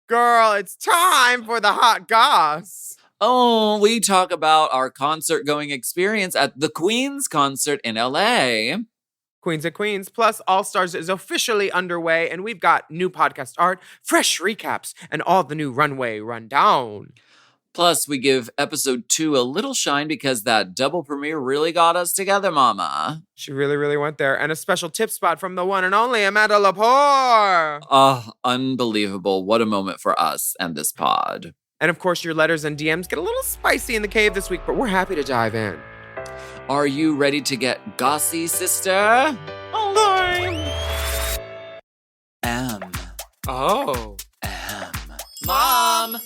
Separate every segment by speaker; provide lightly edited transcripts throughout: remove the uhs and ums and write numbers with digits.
Speaker 1: Girl, it's time for the hot goss.
Speaker 2: Oh, we talk about our concert-going experience at the Queen's concert in LA.
Speaker 1: Queens at Queens plus All Stars is officially underway, and we've got new podcast art, fresh recaps, and all the new runway rundown.
Speaker 2: Plus, we give episode 2 a little shine because that double premiere really got us together, mama.
Speaker 1: She really, really went there. And a special tip spot from the one and only Amanda Lepore.
Speaker 2: Oh, unbelievable. What a moment for us and this pod.
Speaker 1: And of course, your letters and DMs get a little spicy in the cave this week, but we're happy to dive in.
Speaker 2: Are you ready to get gossy, sister? M.
Speaker 1: Oh.
Speaker 2: M. Mom!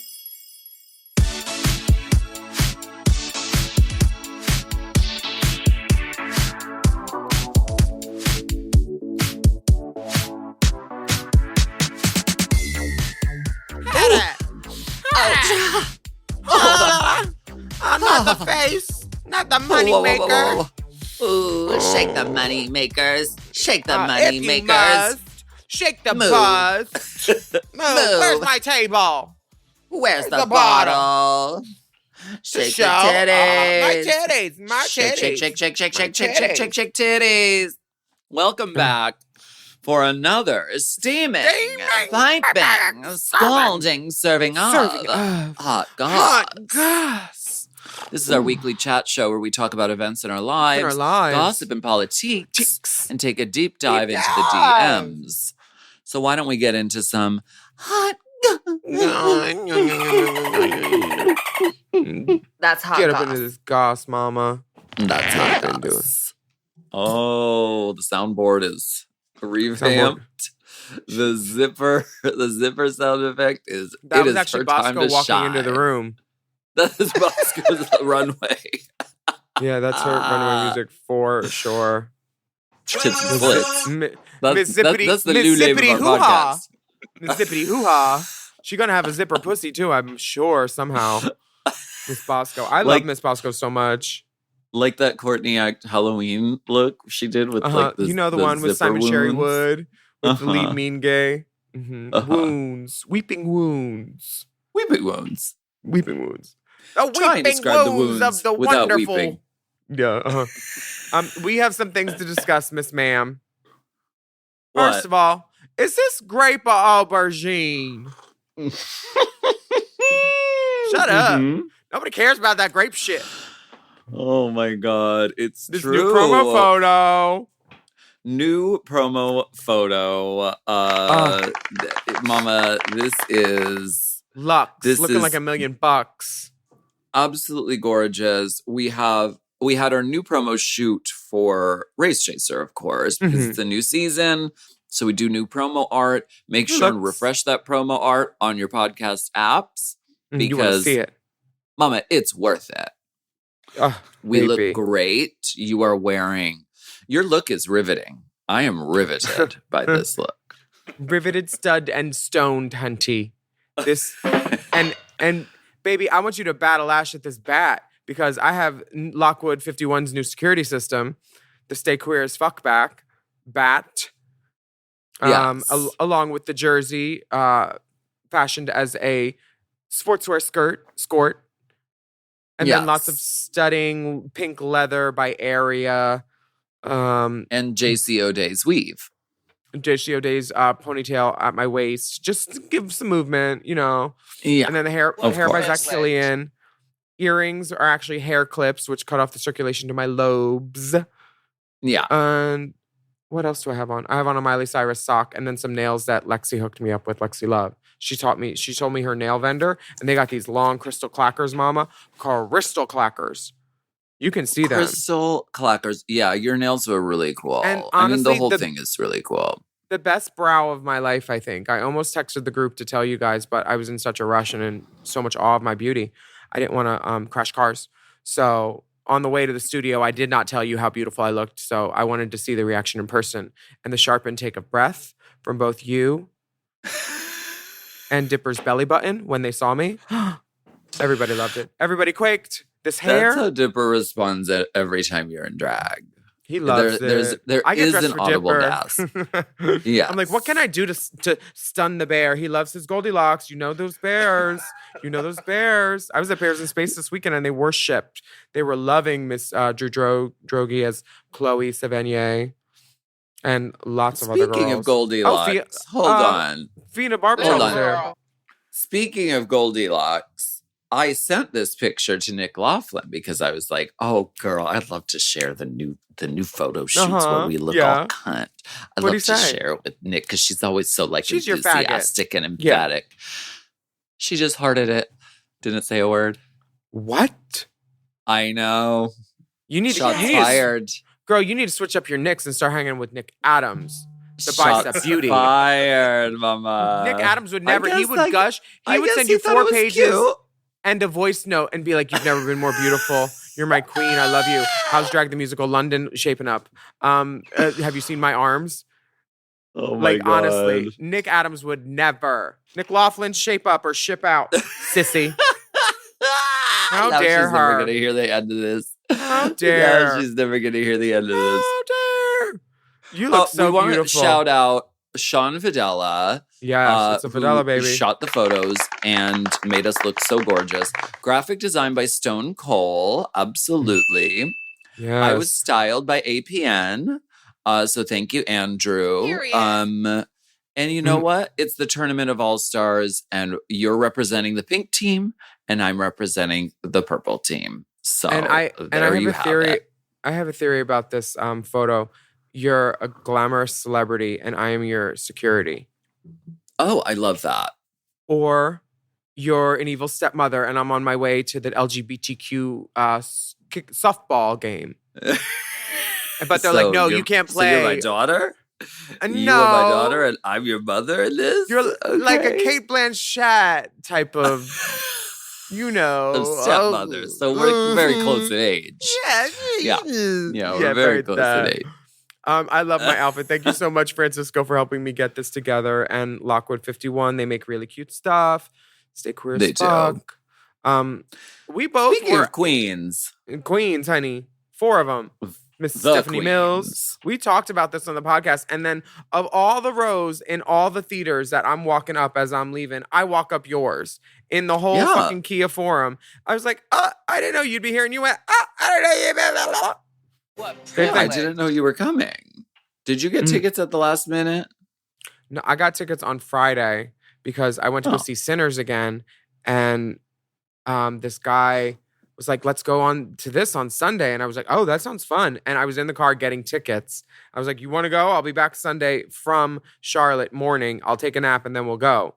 Speaker 1: Not the face, not the money maker.
Speaker 2: Ooh, shake the money makers. Shake the money
Speaker 1: if you
Speaker 2: makers.
Speaker 1: must, shake the
Speaker 2: Move.
Speaker 1: buzz. Move. Where's my table?
Speaker 2: Where's the
Speaker 1: the
Speaker 2: bottle? Shake the titties.
Speaker 1: My titties. My
Speaker 2: Shake,
Speaker 1: titties.
Speaker 2: shake titties. Welcome back for another steaming, piping, scalding serving of hot goss.
Speaker 1: Hot goss.
Speaker 2: This is our weekly chat show where we talk about events in our lives, gossip and politics, and take a deep dive into the DMs. So why don't we get into some hot
Speaker 3: That's hot
Speaker 1: Get
Speaker 3: goss.
Speaker 1: up into this goss, mama.
Speaker 2: That's hot goss. Oh, the soundboard is revamped. The zipper sound effect is.
Speaker 1: That
Speaker 2: it
Speaker 1: was
Speaker 2: is
Speaker 1: actually
Speaker 2: her time
Speaker 1: Bosco
Speaker 2: to
Speaker 1: walking
Speaker 2: shine.
Speaker 1: into the room.
Speaker 2: That is Bosco's runway.
Speaker 1: Yeah, that's her runway music for sure.
Speaker 2: Tits and splits.
Speaker 1: Miss Zippity,
Speaker 2: That's the
Speaker 1: Miss
Speaker 2: new name
Speaker 1: Zippity
Speaker 2: of our
Speaker 1: Hoo-Ha.
Speaker 2: podcast.
Speaker 1: Miss Zippity Hoo-Ha. She's gonna have a zipper pussy too, I'm sure, somehow. Miss Bosco. I love Miss Bosco so much.
Speaker 2: Like that Courtney Act Halloween look she did with like this,
Speaker 1: you know the one with Simon
Speaker 2: wounds.
Speaker 1: Sherry-Wood with the lead mean gay. Wounds. Weeping wounds.
Speaker 2: Weeping wounds.
Speaker 1: Weeping wounds. The
Speaker 2: Try and
Speaker 1: weeping
Speaker 2: describe the
Speaker 1: wounds
Speaker 2: wounds
Speaker 1: of the
Speaker 2: without
Speaker 1: wonderful.
Speaker 2: weeping.
Speaker 1: Yeah. We have some things to discuss, Miss Ma'am.
Speaker 2: What?
Speaker 1: First of all, is this grape or aubergine? Shut up. Nobody cares about that grape shit.
Speaker 2: Oh my god, it's
Speaker 1: This
Speaker 2: true.
Speaker 1: new promo photo.
Speaker 2: New promo photo. Mama, this is
Speaker 1: Lux.
Speaker 2: This
Speaker 1: looking
Speaker 2: is-
Speaker 1: like $1 million bucks.
Speaker 2: absolutely gorgeous. We had our new promo shoot for Race Chaser, of course, because it's a new season. So we do new promo art. Make sure and refresh that promo art on your podcast apps
Speaker 1: You want to
Speaker 2: because,
Speaker 1: see it.
Speaker 2: Mama, it's worth it. We look great. You are wearing. Your look is riveting. I am riveted by this look.
Speaker 1: Riveted, stud, and stoned, hunty. This and baby, I want you to battle Ash at this bat because I have Lockwood 51's new security system, the Stay Queer as Fuck bat.
Speaker 2: Yes.
Speaker 1: Along with the jersey, fashioned as a sportswear skort. And then lots of studding, pink leather by area.
Speaker 2: And JC O'Day's weave.
Speaker 1: JC O'Day's ponytail at my waist. Just to give some movement, you know.
Speaker 2: Yeah.
Speaker 1: And then the hair by Zach Killian. Earrings are actually hair clips, which cut off the circulation to my lobes.
Speaker 2: Yeah.
Speaker 1: And what else do I have on? I have on a Miley Cyrus sock and then some nails that Lexi hooked me up with, Lexi Love. She told me her nail vendor, and they got these long crystal clackers, mama. Crystal clackers. You can see them.
Speaker 2: Crystal clackers. Yeah, your nails were really cool.
Speaker 1: And
Speaker 2: I mean, the
Speaker 1: honestly,
Speaker 2: whole thing is really cool.
Speaker 1: The best brow of my life, I think. I almost texted the group to tell you guys, but I was in such a rush and in so much awe of my beauty. I didn't want to crash cars. So on the way to the studio, I did not tell you how beautiful I looked. So I wanted to see the reaction in person. And the sharp intake of breath from both you and Dipper's belly button when they saw me. Everybody loved it. Everybody quaked. This hair.
Speaker 2: That's how Dipper responds every time you're in drag.
Speaker 1: He loves it.
Speaker 2: There
Speaker 1: I get
Speaker 2: is
Speaker 1: dressed
Speaker 2: an
Speaker 1: for
Speaker 2: audible
Speaker 1: Dipper.
Speaker 2: gasp.
Speaker 1: I'm like, what can I do to stun the bear? He loves his Goldilocks. You know those bears. You know those bears. I was at Bears in Space this weekend, and they were shipped. They were loving Miss Drew Drogi as Chloe Sevigny, and lots of other girls.
Speaker 2: Speaking of Goldilocks, hold on.
Speaker 1: Fina Barber was there.
Speaker 2: Speaking of Goldilocks, I sent this picture to Nick Laughlin because I was like, "Oh, girl, I'd love to share the new photo shoots where we look all cunt. I'd love to share it with Nick because she's always so like enthusiastic and emphatic." Yeah. She just hearted it. Didn't say a word.
Speaker 1: What?
Speaker 2: I know.
Speaker 1: You need
Speaker 2: Shots fired.
Speaker 1: Girl, you need to switch up your Nicks and start hanging with Nick Adams. The bicep beauty.
Speaker 2: Fired, mama.
Speaker 1: Nick Adams would never. He would gush. He would send you 4 pages. Cute. And a voice note and be like, "You've never been more beautiful. You're my queen. I love you. How's Drag the Musical London shaping up? Have you seen my arms?"
Speaker 2: Oh my God.
Speaker 1: Honestly, Nick Adams would never. Nick Laughlin, shape up or ship out, sissy. How dare
Speaker 2: she's
Speaker 1: her?
Speaker 2: Never gonna hear the end of this.
Speaker 1: How dare?
Speaker 2: Yeah, she's never gonna hear the end of this.
Speaker 1: How dare? You look so
Speaker 2: we
Speaker 1: beautiful.
Speaker 2: Want to shout out Sean Videla.
Speaker 1: Yeah, it's a Videla baby.
Speaker 2: Shot the photos and made us look so gorgeous. Graphic design by Stone Cole. Absolutely.
Speaker 1: Yeah.
Speaker 2: I was styled by APN. So thank you, Andrew.
Speaker 3: Period.
Speaker 2: And you know what? It's the Tournament of All-Stars, and you're representing the pink team, and I'm representing the purple team. So
Speaker 1: I have a theory about this photo. You're a glamorous celebrity, and I am your security.
Speaker 2: Oh, I love that.
Speaker 1: Or you're an evil stepmother, and I'm on my way to the LGBTQ softball game. But they're like, "No, you can't play."
Speaker 2: So you're my daughter?
Speaker 1: No.
Speaker 2: You are my daughter, and I'm your mother in this?
Speaker 1: You're like a Kate Blanchett type of,
Speaker 2: of stepmother. So we're very close in age. Yeah, we're very close in age.
Speaker 1: I love my outfit. Thank you so much, Francisco, for helping me get this together. And Lockwood 51, they make really cute stuff. Stay queer as fuck. We both
Speaker 2: Speaking of queens,
Speaker 1: honey, 4 of them. Miss Stephanie Mills. We talked about this on the podcast. And then of all the rows in all the theaters that I'm walking up as I'm leaving, I walk up yours in the whole fucking Kia Forum. I was like, I didn't know you'd be here. And you went, I didn't know you'd be here.
Speaker 2: What? I didn't know you were coming. Did you get tickets at the last minute?
Speaker 1: No, I got tickets on Friday because I went to go see Sinners again. And this guy was like, let's go on to this on Sunday. And I was like, oh, that sounds fun. And I was in the car getting tickets. I was like, you want to go? I'll be back Sunday from Charlotte morning. I'll take a nap and then we'll go.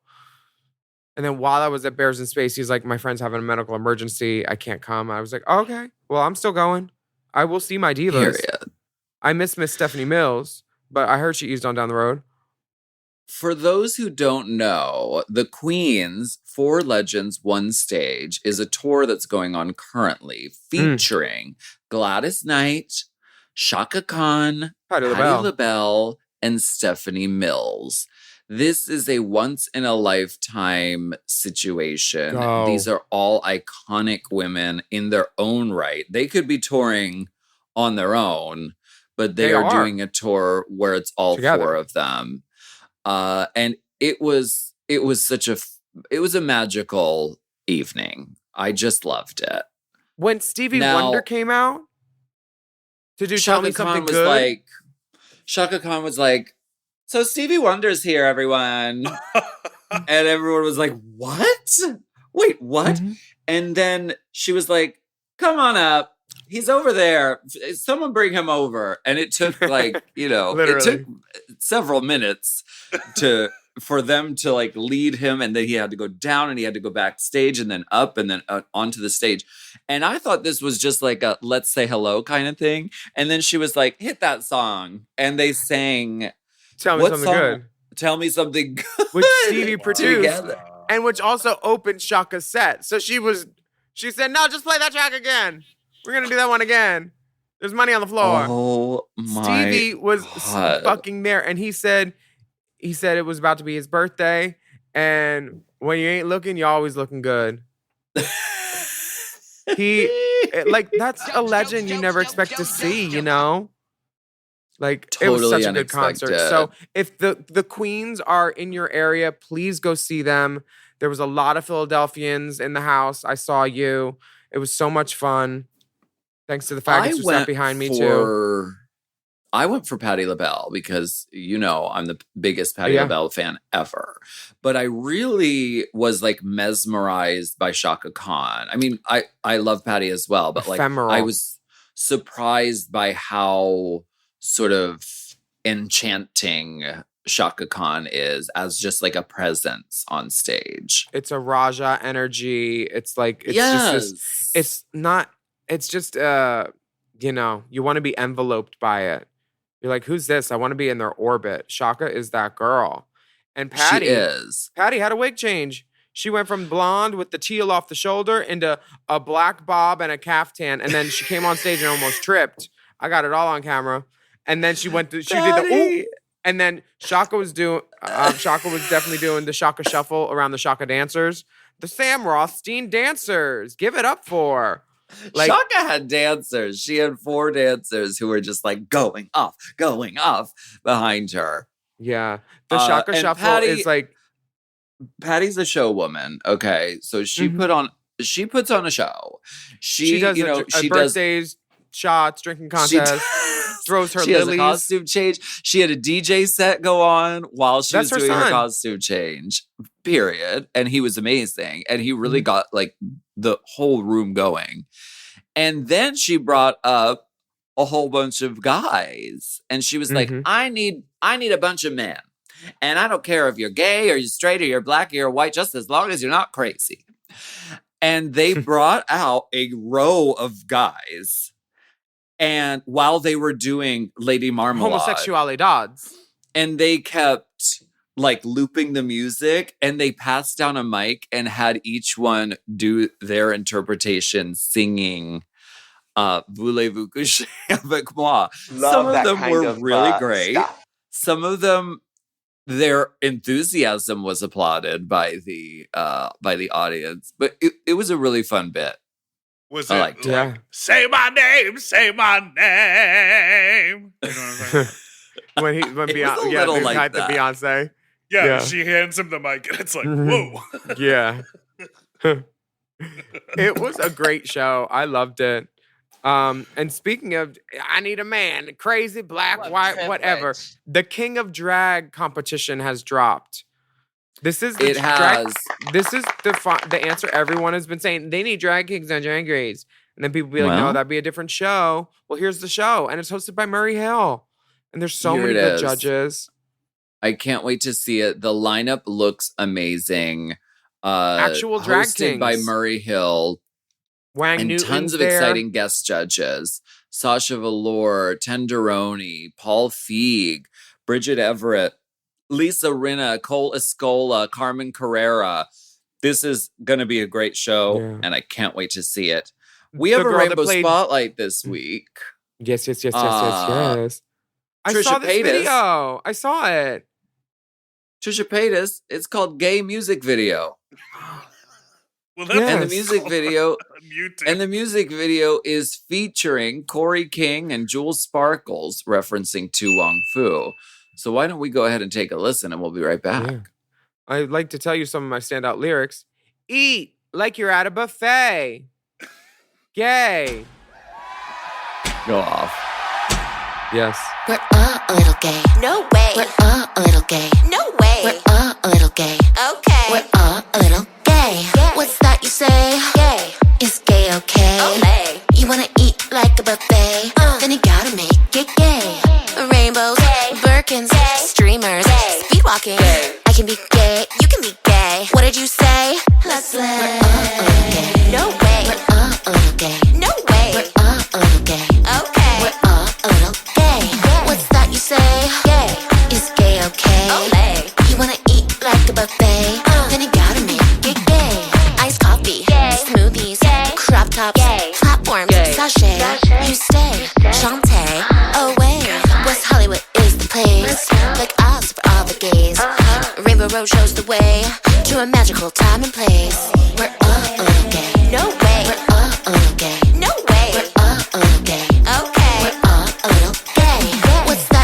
Speaker 1: And then while I was at Bears in Space, he's like, my friend's having a medical emergency. I can't come. I was like, oh, okay, well, I'm still going. I will see my divas.
Speaker 2: Period.
Speaker 1: I miss Miss Stephanie Mills, but I heard she eased on down the road.
Speaker 2: For those who don't know, the Queens 4 Legends One Stage is a tour that's going on currently featuring Gladys Knight, Chaka Kahn, Patti LaBelle, and Stephanie Mills. This is a once-in-a-lifetime situation.
Speaker 1: Oh.
Speaker 2: These are all iconic women in their own right. They could be touring on their own, but they are doing a tour where it's all together. 4 of them. And it was a magical evening. I just loved it.
Speaker 1: When Stevie Wonder came out to do Tell Me Something Good,
Speaker 2: Chaka Kahn was like, so Stevie Wonder's here, everyone. And everyone was like, what? Wait, what? Mm-hmm. And then she was like, come on up. He's over there. Someone bring him over. And it took it took several minutes for them to like lead him. And then he had to go down and he had to go backstage and then up and then onto the stage. And I thought this was just like a let's say hello kind of thing. And then she was like, hit that song. And they sang
Speaker 1: Tell Me Something Good.
Speaker 2: Tell Me Something Good.
Speaker 1: Which Stevie produced. And which also opened Chaka's set. So she said, no, just play that track again. We're going to do that one again. There's money on the floor.
Speaker 2: Oh, my
Speaker 1: Stevie was
Speaker 2: God.
Speaker 1: fucking there. And he said it was about to be his birthday. And when you ain't looking, you're always looking good. That's a legend you never expect to see, you know? Like, it was
Speaker 2: Totally
Speaker 1: such a good concert. So if the queens are in your area, please go see them. There was a lot of Philadelphians in the house. I saw you. It was so much fun. Thanks to the faggots who sat behind me too.
Speaker 2: I went for Patti LaBelle because, I'm the biggest Patti LaBelle fan ever. But I really was like mesmerized by Chaka Khan. I mean, I love Patti as well, but
Speaker 1: Ephemeral.
Speaker 2: I was surprised by how sort of enchanting Chaka Khan is as just like a presence on stage.
Speaker 1: It's a Raja energy. It's like, it's just it's not, it's just, you want to be enveloped by it. You're like, who's this? I want to be in their orbit. Chaka is that girl. And Patti had a wig change. She went from blonde with the teal off the shoulder into a black bob and a caftan. And then she came on stage and almost tripped. I got it all on camera. And then she did the ooh. And then Chaka was definitely doing the Chaka shuffle around the Chaka dancers. The Sam Rothstein dancers. Give it up for.
Speaker 2: Like, Chaka had dancers. She had 4 dancers who were just like going off behind her.
Speaker 1: Yeah. The Chaka shuffle is like,
Speaker 2: Patti's a show woman. Okay. So she puts on a show. She does,
Speaker 1: birthdays, shots, drinking contests, throws her
Speaker 2: she
Speaker 1: lilies.
Speaker 2: Has a costume change. She had a DJ set go on while she was doing her costume change, period. And he was amazing. And he really got like the whole room going. And then she brought up a whole bunch of guys. And she was like, I need a bunch of men. And I don't care if you're gay or you're straight or you're black or you're white, just as long as you're not crazy. And they brought out a row of guys. And while they were doing Lady Marmalade.
Speaker 1: Homosexualidades.
Speaker 2: And they kept like looping the music, and they passed down a mic and had each one do their interpretation singing Voulez-vous coucher avec moi? Some of them were really great. Some of them, their enthusiasm was applauded by the audience. But it was a really fun bit.
Speaker 3: Was it like, say my name, say my name? You know what I'm saying?
Speaker 1: when Beyonce, like the Beyonce.
Speaker 3: Yeah, she hands him the mic, and it's like, whoa.
Speaker 1: Yeah. It was a great show. I loved it. And speaking of, I need a man, crazy, black, white, whatever. The King of Drag competition has dropped. This is the answer everyone has been saying. They need drag kings on Drag Race. And then people be like, no, that'd be a different show. Well, here's the show. And it's hosted by Murray Hill. And there's so many good judges.
Speaker 2: I can't wait to see it. The lineup looks amazing.
Speaker 1: Actual drag
Speaker 2: hosted
Speaker 1: kings.
Speaker 2: by Murray Hill.
Speaker 1: Wang
Speaker 2: and
Speaker 1: Newton's
Speaker 2: tons of
Speaker 1: there.
Speaker 2: exciting guest judges. Sasha Velour, Tenderoni, Paul Feig, Bridget Everett, Lisa Rinna, Cole Escola, Carmen Carrera. This is going to be a great show, and I can't wait to see it. We have a Rainbow Spotlight this week.
Speaker 1: Yes. I saw this video. I saw it.
Speaker 2: Trisha Paytas. It's called Gay Music Video.
Speaker 3: Well,
Speaker 2: and the music video is featuring Corey King and Jules Sparkles referencing Tu Wong Fu. So why don't we go ahead and take a listen, and we'll be right back.
Speaker 1: Yeah. I'd like to tell you some of my standout lyrics. Eat like you're at a buffet. Gay.
Speaker 2: Go off.
Speaker 1: Yes.
Speaker 4: We're all a little gay. No way. We're all a little gay. No way. We're all a little gay. Okay. We're all a little gay. What's that you say? Gay. Is gay okay? Okay. You wanna eat like a buffet? Then you gotta make it gay. Rainbows, Birkins, streamers, speed walking. I can be gay, you can be gay. What did you say? Let's slay. We're all a little gay. No way. We're all a little gay. No way. We're all a little gay. Okay. We're all a little gay. What's that you say? Gay. Is gay okay? Okay. You wanna eat like a buffet? Then you gotta make it gay. Iced coffee, smoothies, crop tops, platforms, sachet. You stay, Shantae, away. West Hollywood is the place, like us for all the gays. Rainbow Road shows the way to a magical time and place. We're all a little gay. No way. We're all a little gay. No way. We're all a little gay. Okay. We're all a little gay. What's that?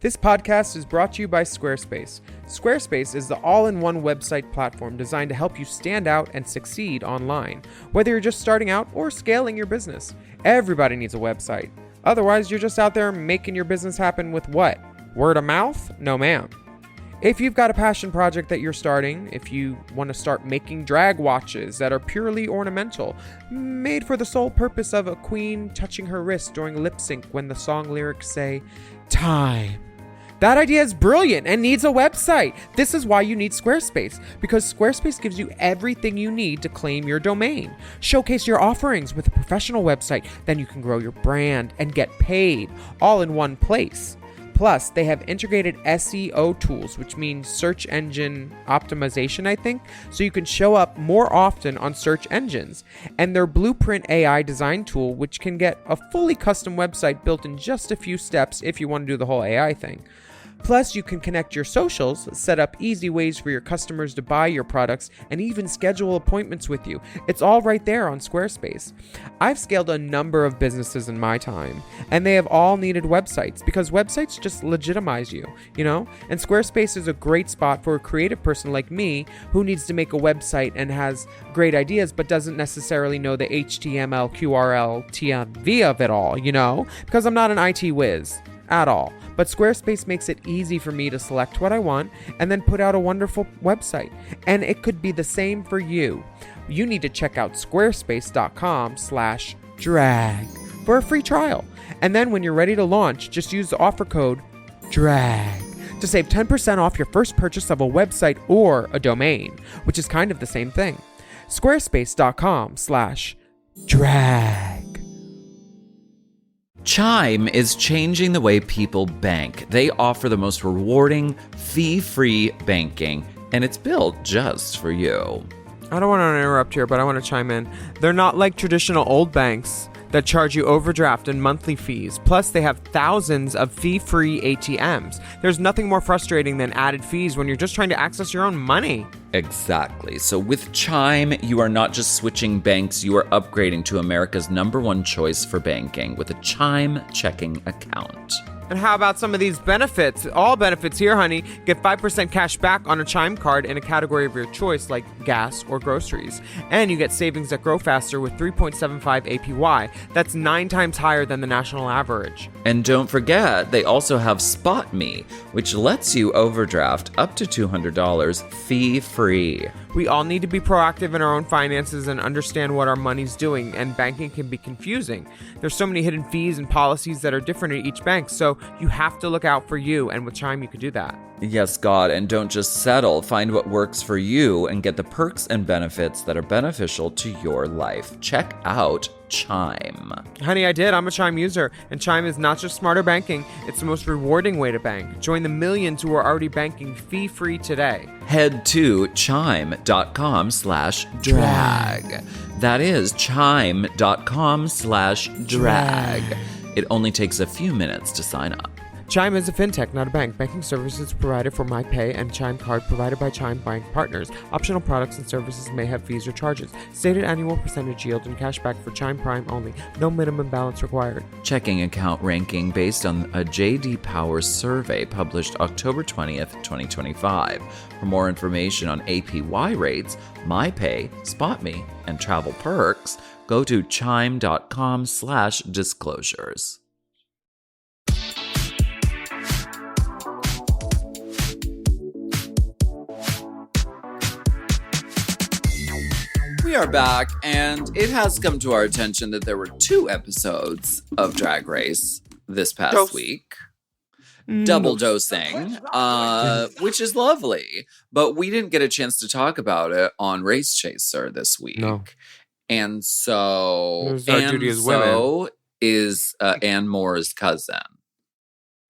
Speaker 1: This podcast is brought to you by Squarespace. Squarespace is the all-in-one website platform designed to help you stand out and succeed online, whether you're just starting out or scaling your business. Everybody needs a website. Otherwise, you're just out there making your business happen with what? Word of mouth? No, ma'am. If you've got a passion project that you're starting, if you want to start making drag watches that are purely ornamental, made for the sole purpose of a queen touching her wrist during lip sync when the song lyrics say, time. That idea is brilliant and needs a website. This is why you need Squarespace, because Squarespace gives you everything you need to claim your domain. Showcase your offerings with a professional website, then you can grow your brand and get paid all in one place. Plus, they have integrated SEO tools, which means search engine optimization, I think, so you can show up more often on search engines. And their Blueprint AI design tool, which can get a fully custom website built in just a few steps if you want to do the whole AI thing. Plus, you can connect your socials, set up easy ways for your customers to buy your products, and even schedule appointments with you. It's all right there on Squarespace. I've scaled a number of businesses in my time, and they have all needed websites because websites just legitimize you, you know? And Squarespace is a great spot for a creative person like me who needs to make a website and has great ideas but doesn't necessarily know the HTML, QRL, TMV of it all, you know? Because I'm not an IT whiz at all. But Squarespace makes it easy for me to select what I want and then put out a wonderful website. And it could be the same for you. You need to check out squarespace.com/drag for a free trial. And then when you're ready to launch, just use the offer code DRAG to save 10% off your first purchase of a website or a domain, which is kind of the same thing. Squarespace.com/drag.
Speaker 2: Chime is changing the way people bank. They offer the most rewarding, fee-free banking, and it's built just for you.
Speaker 1: I don't want to interrupt here, but I want to chime in. They're not like traditional old banks that charge you overdraft and monthly fees. Plus, they have thousands of fee-free ATMs. There's nothing more frustrating than added fees when you're just trying to access your own money.
Speaker 2: Exactly. So with Chime, you are not just switching banks, you are upgrading to America's #1 choice for banking with a Chime checking account.
Speaker 1: And how about some of these benefits? All benefits here, honey. Get 5% cash back on a Chime card in a category of your choice, like gas or groceries. And you get savings that grow faster with 3.75 APY. That's 9 times higher than the national average.
Speaker 2: And don't forget, they also have Spot Me, which lets you overdraft up to $200 fee-free.
Speaker 1: We all need to be proactive in our own finances and understand what our money's doing, and banking can be confusing. There's so many hidden fees and policies that are different at each bank, so you have to look out for you, and with Chime you could do that.
Speaker 2: Yes, God, and don't just settle. Find what works for you and get the perks and benefits that are beneficial to your life. Check out Chime.
Speaker 1: Honey, I did. I'm a Chime user, and Chime is not just smarter banking, it's the most rewarding way to bank. Join the millions who are already banking fee-free today.
Speaker 2: Head to chime.com/drag. That is chime.com/drag. It only takes a few minutes to sign up.
Speaker 1: Chime is a fintech, not a bank. Banking services provided for MyPay and Chime Card provided by Chime Bank Partners. Optional products and services may have fees or charges. Stated annual percentage yield and cashback for Chime Prime only. No minimum balance required.
Speaker 2: Checking account ranking based on a J.D. Power survey published October 20th, 2025. For more information on APY rates, MyPay, SpotMe, and travel perks, go to chime.com/disclosures. We are back, and it has come to our attention that there were 2 episodes of Drag Race this past week. Double dosing, which is lovely. But we didn't get a chance to talk about it on Race Chaser this week.
Speaker 1: No.
Speaker 2: And so, is Ann Moore's cousin.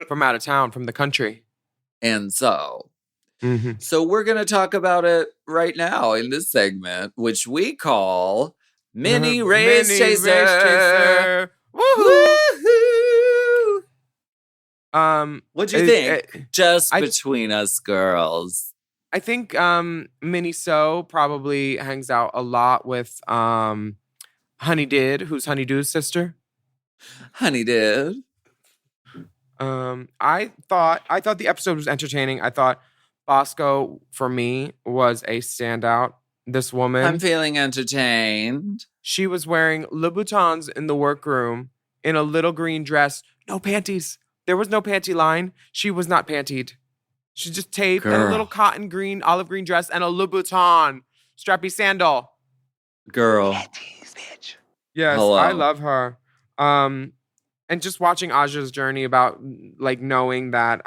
Speaker 1: From out of town, from the country.
Speaker 2: And so... So we're going to talk about it right now in this segment, which we call Mini Race Chaser. Woohoo! What'd you think? Just between us girls.
Speaker 1: I think Minnie So probably hangs out a lot with Honey Did, who's Honeydoo's sister.
Speaker 2: Honey Did.
Speaker 1: I thought the episode was entertaining. I thought Bosco, for me, was a standout. This woman,
Speaker 2: I'm feeling entertained.
Speaker 1: She was wearing Louboutins in the workroom in a little green dress. No panties. There was no panty line. She was not pantied. She just taped and a little cotton green, olive green dress and a Louboutin strappy sandal.
Speaker 2: Girl.
Speaker 3: Panties, bitch.
Speaker 1: Yes,
Speaker 2: Hello.
Speaker 1: I love her. And just watching Aja's journey about like knowing that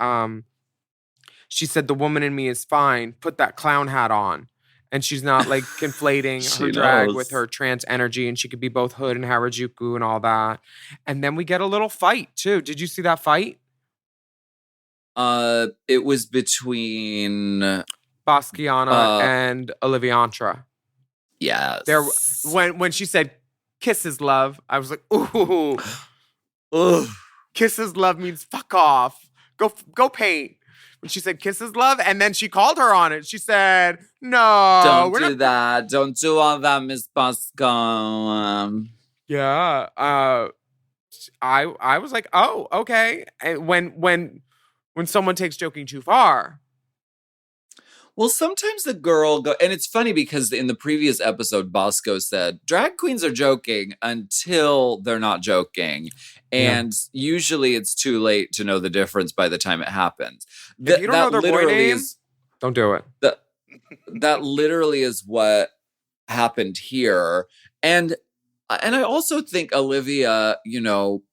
Speaker 1: she said the woman in me is fine. Put that clown hat on. And she's not like conflating her drag with her trans energy, and she could be both hood and Harajuku and all that. And then we get a little fight too. Did you see that fight?
Speaker 2: It was between
Speaker 1: Basquiana and Oliviantra.
Speaker 2: Yes.
Speaker 1: There, when she said "kisses, love," I was like, "Ooh,
Speaker 2: Ugh.
Speaker 1: kisses, love" means fuck off. Go paint. When she said "kisses, love," and then she called her on it. She said, "No,
Speaker 2: Don't do that. Don't do all that, Miss Bosco."
Speaker 1: Yeah. I was like, oh, okay. And when someone takes joking too far.
Speaker 2: Well, sometimes the girl go, and it's funny because in the previous episode, Bosco said drag queens are joking until they're not joking, and usually it's too late to know the difference by the time it happens.
Speaker 1: If you don't know their boy name, don't do it.
Speaker 2: That literally is what happened here, and I also think Olivia,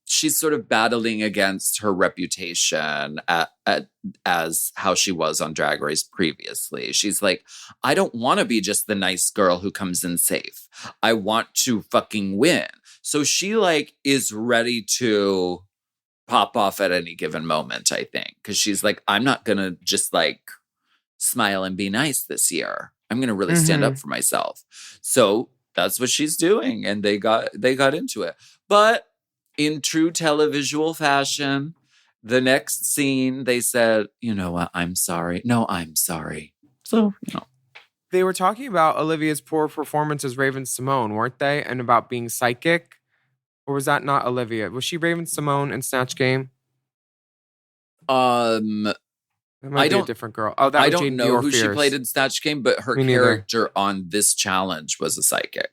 Speaker 2: she's sort of battling against her reputation as how she was on Drag Race previously. She's like, I don't want to be just the nice girl who comes in safe. I want to fucking win. So she is ready to pop off at any given moment, I think. Because she's like, I'm not going to just smile and be nice this year. I'm going to really stand up for myself. So that's what she's doing. And they got into it. But in true televisual fashion, the next scene, they said, you know what? I'm sorry. No, I'm sorry. So,
Speaker 1: They were talking about Olivia's poor performance as Raven Simone, weren't they? And about being psychic. Or was that not Olivia? Was she Raven Simone in Snatch Game? That might be a different girl. Oh, that
Speaker 2: I
Speaker 1: was
Speaker 2: don't
Speaker 1: Jane
Speaker 2: know
Speaker 1: Dior
Speaker 2: who she
Speaker 1: Fierce.
Speaker 2: played in Snatch Game, but her character on this challenge was a psychic.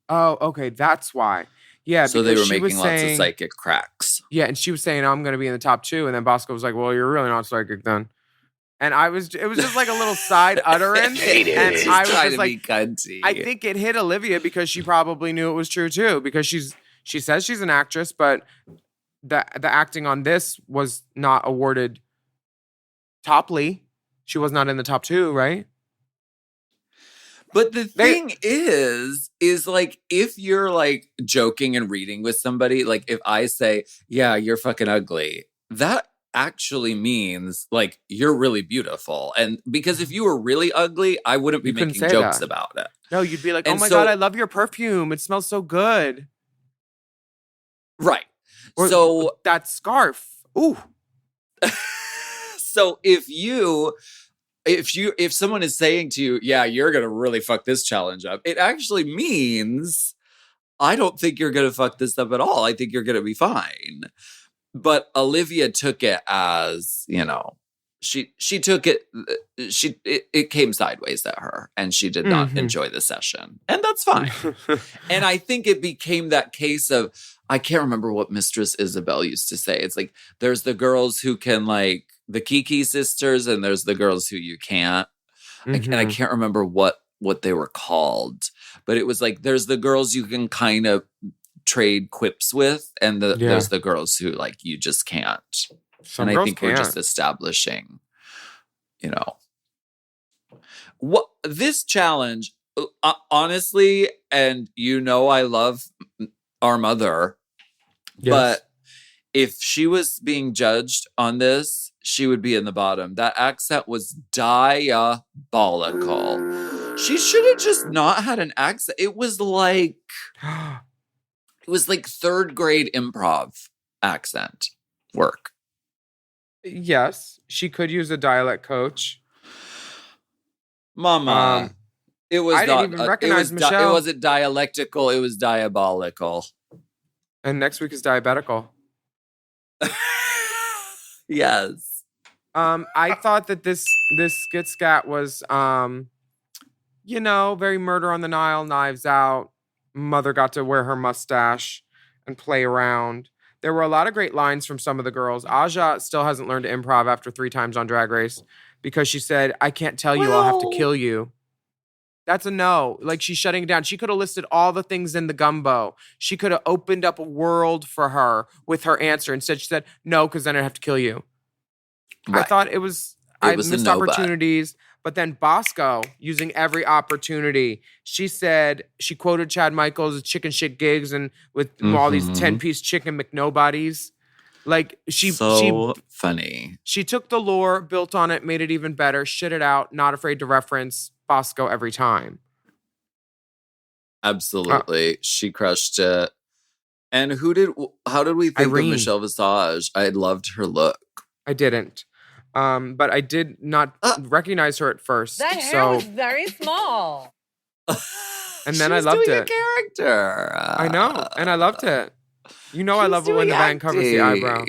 Speaker 1: Oh, okay. That's why. Yeah,
Speaker 2: so they were
Speaker 1: she
Speaker 2: making
Speaker 1: was
Speaker 2: lots of psychic cracks.
Speaker 1: Yeah, and she was saying, I'm going to be in the top 2. And then Bosco was like, well, you're really not psychic then. And it was just like a little side utterance. And I was just like,
Speaker 2: cunty.
Speaker 1: I think it hit Olivia because she probably knew it was true too. Because she says she's an actress, but the acting on this was not awarded toply. She was not in the top 2, right?
Speaker 2: But the thing is if you're joking and reading with somebody, if I say, yeah, you're fucking ugly, that actually means you're really beautiful. And because if you were really ugly, I wouldn't be making jokes about it.
Speaker 1: No, you'd be like, oh my God, I love your perfume. It smells so good.
Speaker 2: Right.
Speaker 1: Or
Speaker 2: so
Speaker 1: that scarf. Ooh.
Speaker 2: So if someone is saying to you, yeah, you're going to really fuck this challenge up, it actually means I don't think you're going to fuck this up at all. I think you're going to be fine. But Olivia took it as, she took it, it came sideways at her and she did not enjoy the session. And that's fine. And I think it became that case of, I can't remember what Mistress Isabel used to say. It's there's the girls who can the Kiki sisters and there's the girls who you can't. And I can't remember what they were called, but it was there's the girls you can kind of trade quips with and there's the girls who you just can't. And I think we're just establishing, what this challenge, honestly, and I love our mother, but if she was being judged on this, she would be in the bottom. That accent was diabolical. She should have just not had an accent. It was third grade improv accent work.
Speaker 1: Yes, she could use a dialect coach.
Speaker 2: Mama, it was
Speaker 1: I didn't even recognize Michelle.
Speaker 2: It wasn't dialectical, it was diabolical.
Speaker 1: And next week is diabetical.
Speaker 2: Yes.
Speaker 1: I thought that this skit scat was, very Murder on the Nile, Knives Out. Mother got to wear her mustache and play around. There were a lot of great lines from some of the girls. Aja still hasn't learned to improv after 3 times on Drag Race because she said, I can't tell you, I'll have to kill you. That's a no. Like, she's shutting it down. She could have listed all the things in the gumbo. She could have opened up a world for her with her answer. Instead, she said, no, because then I'd have to kill you.
Speaker 2: Right.
Speaker 1: I thought I missed opportunities. But then Bosco, using every opportunity, she quoted Chad Michaels' chicken shit gigs and with all these 10-piece chicken McNobodies. Like, she
Speaker 2: funny.
Speaker 1: She took the lore, built on it, made it even better, shit it out, not afraid to reference Bosco every time.
Speaker 2: Absolutely. She crushed it. And how did we think
Speaker 1: Irene.
Speaker 2: of Michelle Visage? I loved her look.
Speaker 1: I didn't. But I did not recognize her at first.
Speaker 5: That hair was very small.
Speaker 1: And then I loved it.
Speaker 2: A character.
Speaker 1: I know. And I loved it. I love it when the band covers the eyebrow.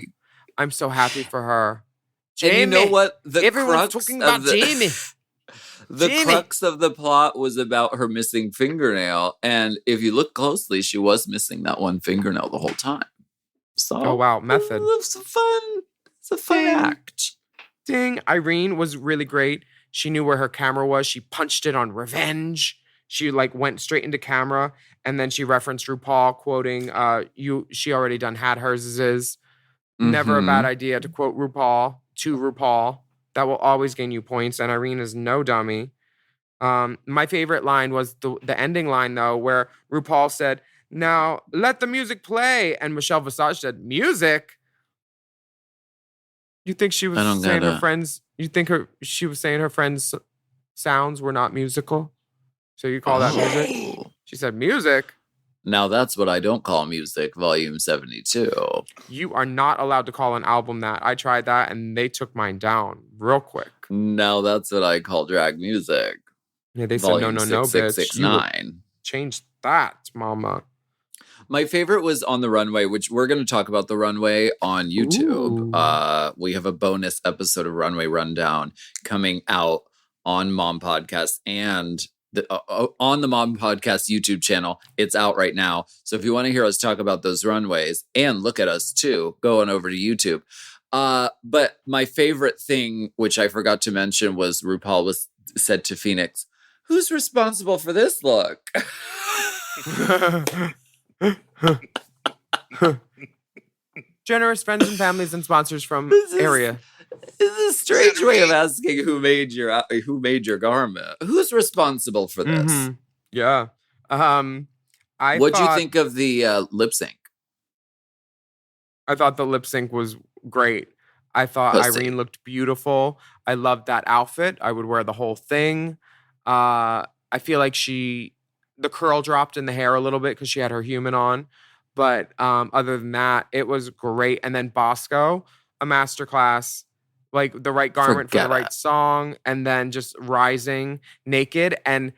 Speaker 1: I'm so happy for her.
Speaker 2: Jamie. And you know what?
Speaker 1: Everyone's talking about Jamie.
Speaker 2: The crux of the plot was about her missing fingernail. And if you look closely, she was missing that one fingernail the whole time. So,
Speaker 1: oh, wow. Method.
Speaker 2: It's a fun act.
Speaker 1: Ding. Irene was really great. She knew where her camera was. She punched it on revenge. She went straight into camera. And then she referenced RuPaul quoting, she already done had hers is. Never a bad idea to quote RuPaul to RuPaul. That will always gain you points. And Irene is no dummy. My favorite line was the ending line, though, where RuPaul said, now let the music play. And Michelle Visage said, music? You think she was saying her friends, she was saying her friends' sounds were not musical? So you call that music? She said, music?
Speaker 2: Now that's what I don't call music, volume 72.
Speaker 1: You are not allowed to call an album that. I tried that and they took mine down real quick.
Speaker 2: Now that's what I call drag music.
Speaker 1: Yeah, they said, no, bitch.
Speaker 2: You
Speaker 1: change that, mama.
Speaker 2: My favorite was on the runway, which we're going to talk about the runway on YouTube. We have a bonus episode of Runway Rundown coming out on Mom Podcast and on the Mom Podcast YouTube channel. It's out right now. So if you want to hear us talk about those runways and look at us too, go on over to YouTube. But my favorite thing, which I forgot to mention, was RuPaul said to Phoenix, who's responsible for this look?
Speaker 1: Generous friends and families and sponsors from area.
Speaker 2: It's a strange way of asking who made your garment. Who's responsible for this?
Speaker 1: Mm-hmm. Yeah.
Speaker 2: What'd you think of the lip sync?
Speaker 1: I thought the lip sync was great. I thought Irene looked beautiful. I loved that outfit. I would wear the whole thing. I feel like the curl dropped in the hair a little bit because she had her human on. But other than that, it was great. And then Bosco, a masterclass, like the right garment for the right song, and then just rising naked and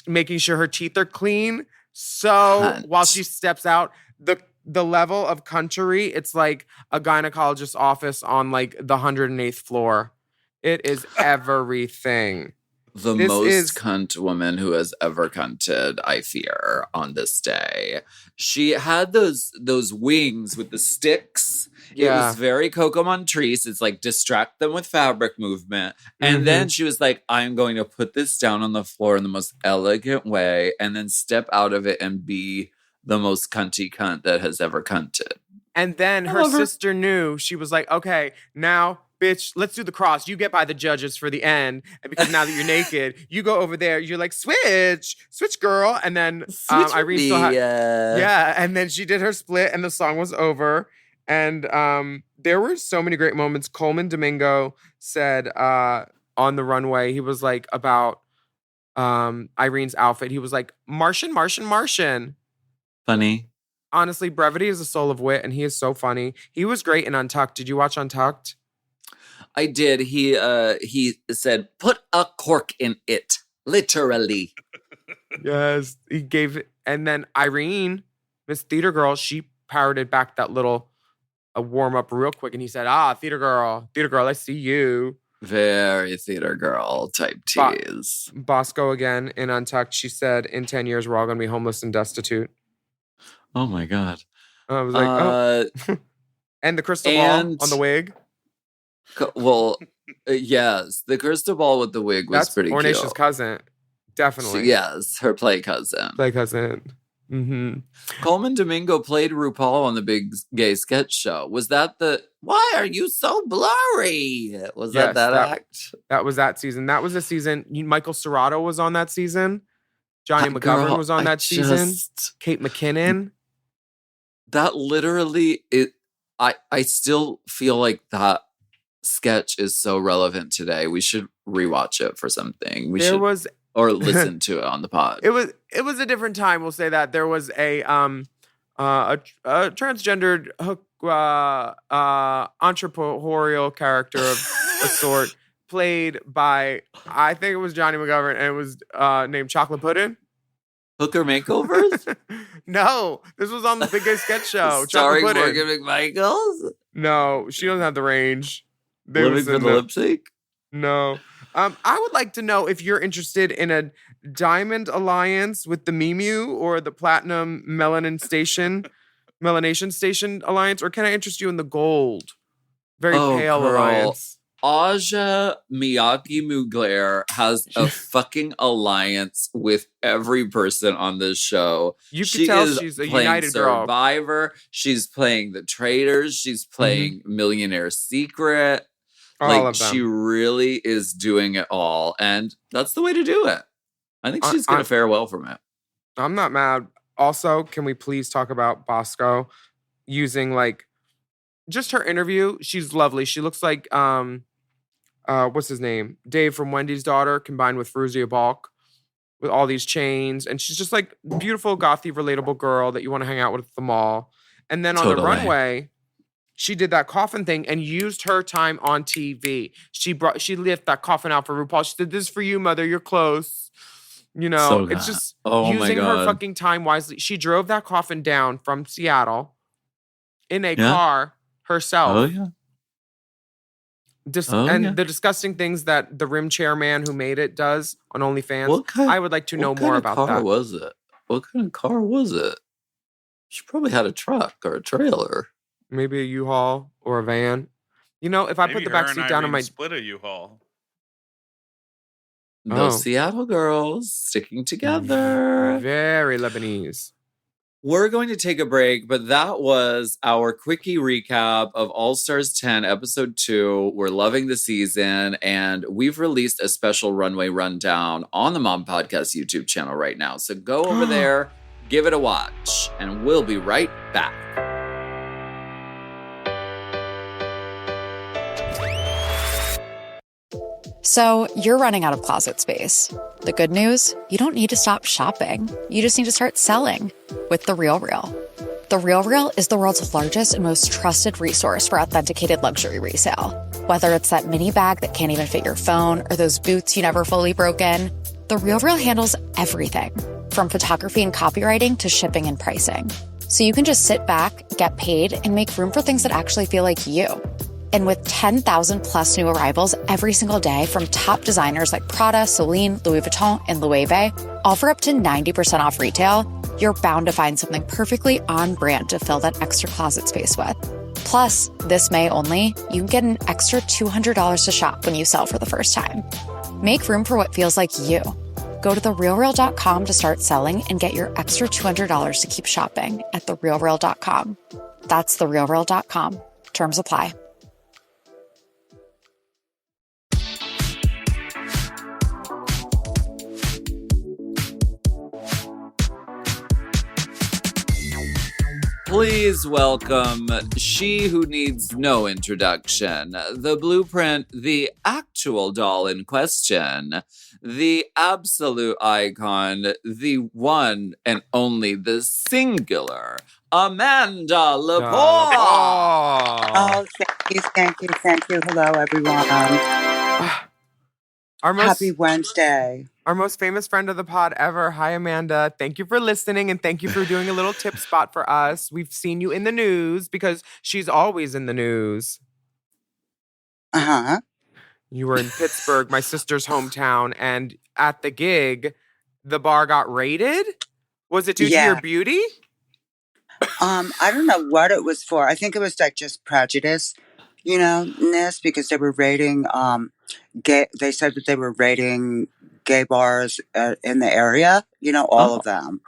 Speaker 1: making sure her teeth are clean. So while she steps out, the level of country, it's like a gynecologist's office on like the 108th floor. It is everything.
Speaker 2: The most cunt woman who has ever cunted, I fear, on this day. She had those wings with the sticks. Yeah. It was very Coco Montrese. It's like distract them with fabric movement. And then she was like, I'm going to put this down on the floor in the most elegant way and then step out of it and be the most cunty cunt that has ever cunted.
Speaker 1: And then her sister knew. She was like, okay, now... bitch, let's do the cross. You get by the judges for the end. And because now that you're naked, you go over there. You're like, switch, girl. And then Irene still had... Yeah, and then she did her split and the song was over. And there were so many great moments. Coleman Domingo said on the runway, he was like about Irene's outfit. He was like, Martian.
Speaker 2: Funny.
Speaker 1: Honestly, brevity is the soul of wit and he is so funny. He was great in Untucked. Did you watch Untucked?
Speaker 2: I did. He said, put a cork in it. Literally.
Speaker 1: Yes. He gave it. And then Irene, Miss Theater Girl, she parroted back that little a warm up real quick. And he said, theater girl, I see you.
Speaker 2: Very theater girl type tease.
Speaker 1: Bosco again in Untucked. She said, in 10 years, we're all going to be homeless and destitute.
Speaker 2: Oh my God.
Speaker 1: I was like, oh. And the crystal ball on the wig.
Speaker 2: Well, yes. The crystal ball with the wig was pretty cute.
Speaker 1: Ornacia's cousin. Definitely.
Speaker 2: Yes, her play cousin.
Speaker 1: Mm-hmm.
Speaker 2: Coleman Domingo played RuPaul on the Big Gay Sketch Show. Was that Why are you so blurry? Was that act?
Speaker 1: That was that season. That was a season. Michael Serrato was on that season. Johnny McGovern was on that season. Kate McKinnon.
Speaker 2: That literally, I still feel like that sketch is so relevant today. We should rewatch it for something. Or listen to it on the pod.
Speaker 1: It was a different time. We'll say that there was a transgendered entrepreneurial character of a sort played by, I think it was Johnny McGovern, and it was named Chocolate Pudding.
Speaker 2: Hooker Makeovers?
Speaker 1: No, this was on the Big Gay Sketch Show.
Speaker 2: Starring Morgan McMichaels?
Speaker 1: No, she doesn't have the range.
Speaker 2: Living for the lip sync?
Speaker 1: No. I would like to know if you're interested in a diamond alliance with the Mimu or the platinum melanation station alliance, or can I interest you in the gold? Very pale alliance.
Speaker 2: Aja Miyake Mugler has a fucking alliance with every person on this show.
Speaker 1: You can tell she's a United girl.
Speaker 2: Survivor. She's playing The Traitors. She's playing Millionaire Secret.
Speaker 1: All of them.
Speaker 2: She really is doing it all. And that's the way to do it. I think she's going to fare well from it.
Speaker 1: I'm not mad. Also, can we please talk about Bosco using just her interview? She's lovely. She looks like, what's his name? Dave from Wendy's Daughter combined with Fruzia Balk with all these chains. And she's just like beautiful, gothy, relatable girl that you want to hang out with at the mall. And then on the runway, she did that coffin thing and used her time on TV. She lifted that coffin out for RuPaul. She said, "This is for you, mother. You're close." It's just using her fucking time wisely. She drove that coffin down from Seattle in a car herself.
Speaker 2: Oh, yeah.
Speaker 1: The disgusting things that the rim chair man who made it does on OnlyFans. I would like to know more about that.
Speaker 2: What kind of car was it? What kind of car was it? She probably had a truck or a trailer.
Speaker 1: Maybe a U-Haul or a van. If I put the back seat down on my
Speaker 3: split a U-Haul.
Speaker 2: Those Seattle girls sticking together.
Speaker 1: Very Lebanese.
Speaker 2: We're going to take a break, but that was our quickie recap of All Stars 10, Episode 2. We're loving the season, and we've released a special runway rundown on the Mom Podcast YouTube channel right now. So go over there, give it a watch, and we'll be right back.
Speaker 6: So you're running out of closet space. The good news? You don't need to stop shopping. You just need to start selling with The RealReal. The RealReal is the world's largest and most trusted resource for authenticated luxury resale. Whether it's that mini bag that can't even fit your phone or those boots you never fully broke in, The RealReal handles everything from photography and copywriting to shipping and pricing. So you can just sit back, get paid, and make room for things that actually feel like you. And with 10,000 plus new arrivals every single day from top designers like Prada, Celine, Louis Vuitton, and Loewe, all for up to 90% off retail, you're bound to find something perfectly on brand to fill that extra closet space with. Plus, this May only, you can get an extra $200 to shop when you sell for the first time. Make room for what feels like you. Go to therealreal.com to start selling and get your extra $200 to keep shopping at therealreal.com. That's therealreal.com. Terms apply.
Speaker 2: Please welcome she who needs no introduction, the blueprint, the actual doll in question, the absolute icon, the one and only, the singular, Amanda Lepore.
Speaker 7: Oh, thank you. Hello, everyone. Happy Wednesday.
Speaker 1: our most famous friend of the pod ever. Hi, Amanda. Thank you for listening and thank you for doing a little tip spot for us. We've seen you in the news because she's always in the news.
Speaker 7: Uh-huh.
Speaker 1: You were in Pittsburgh, my sister's hometown, and at the gig, the bar got raided? Was it due to your beauty?
Speaker 7: I don't know what it was for. I think it was like just prejudice, because they were raiding gay. They said that they were raiding gay bars in the area. All of them.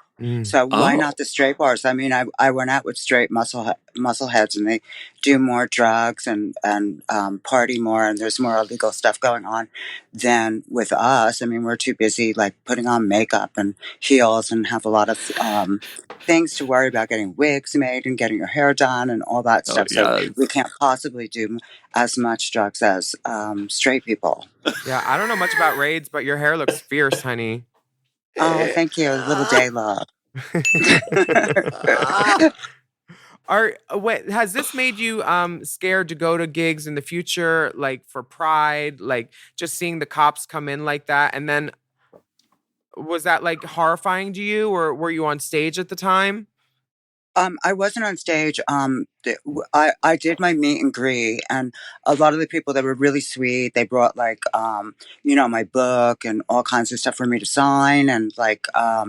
Speaker 7: So why not the straight bars? I mean, I went out with straight muscle heads, and they do more drugs and party more, and there's more illegal stuff going on than with us. I mean, we're too busy like putting on makeup and heels and have a lot of things to worry about, getting wigs made and getting your hair done and all that stuff. So we can't possibly do as much drugs as straight people.
Speaker 1: Yeah, I don't know much about raids, but your hair looks fierce, honey.
Speaker 7: Oh, thank you. Little day love.
Speaker 1: Has this made you scared to go to gigs in the future, like for Pride, like just seeing the cops come in like that? And then was that like horrifying to you, or were you on stage at the time?
Speaker 7: I wasn't on stage. I did my meet and greet, and a lot of the people, they were really sweet. They brought like, my book and all kinds of stuff for me to sign, and like, a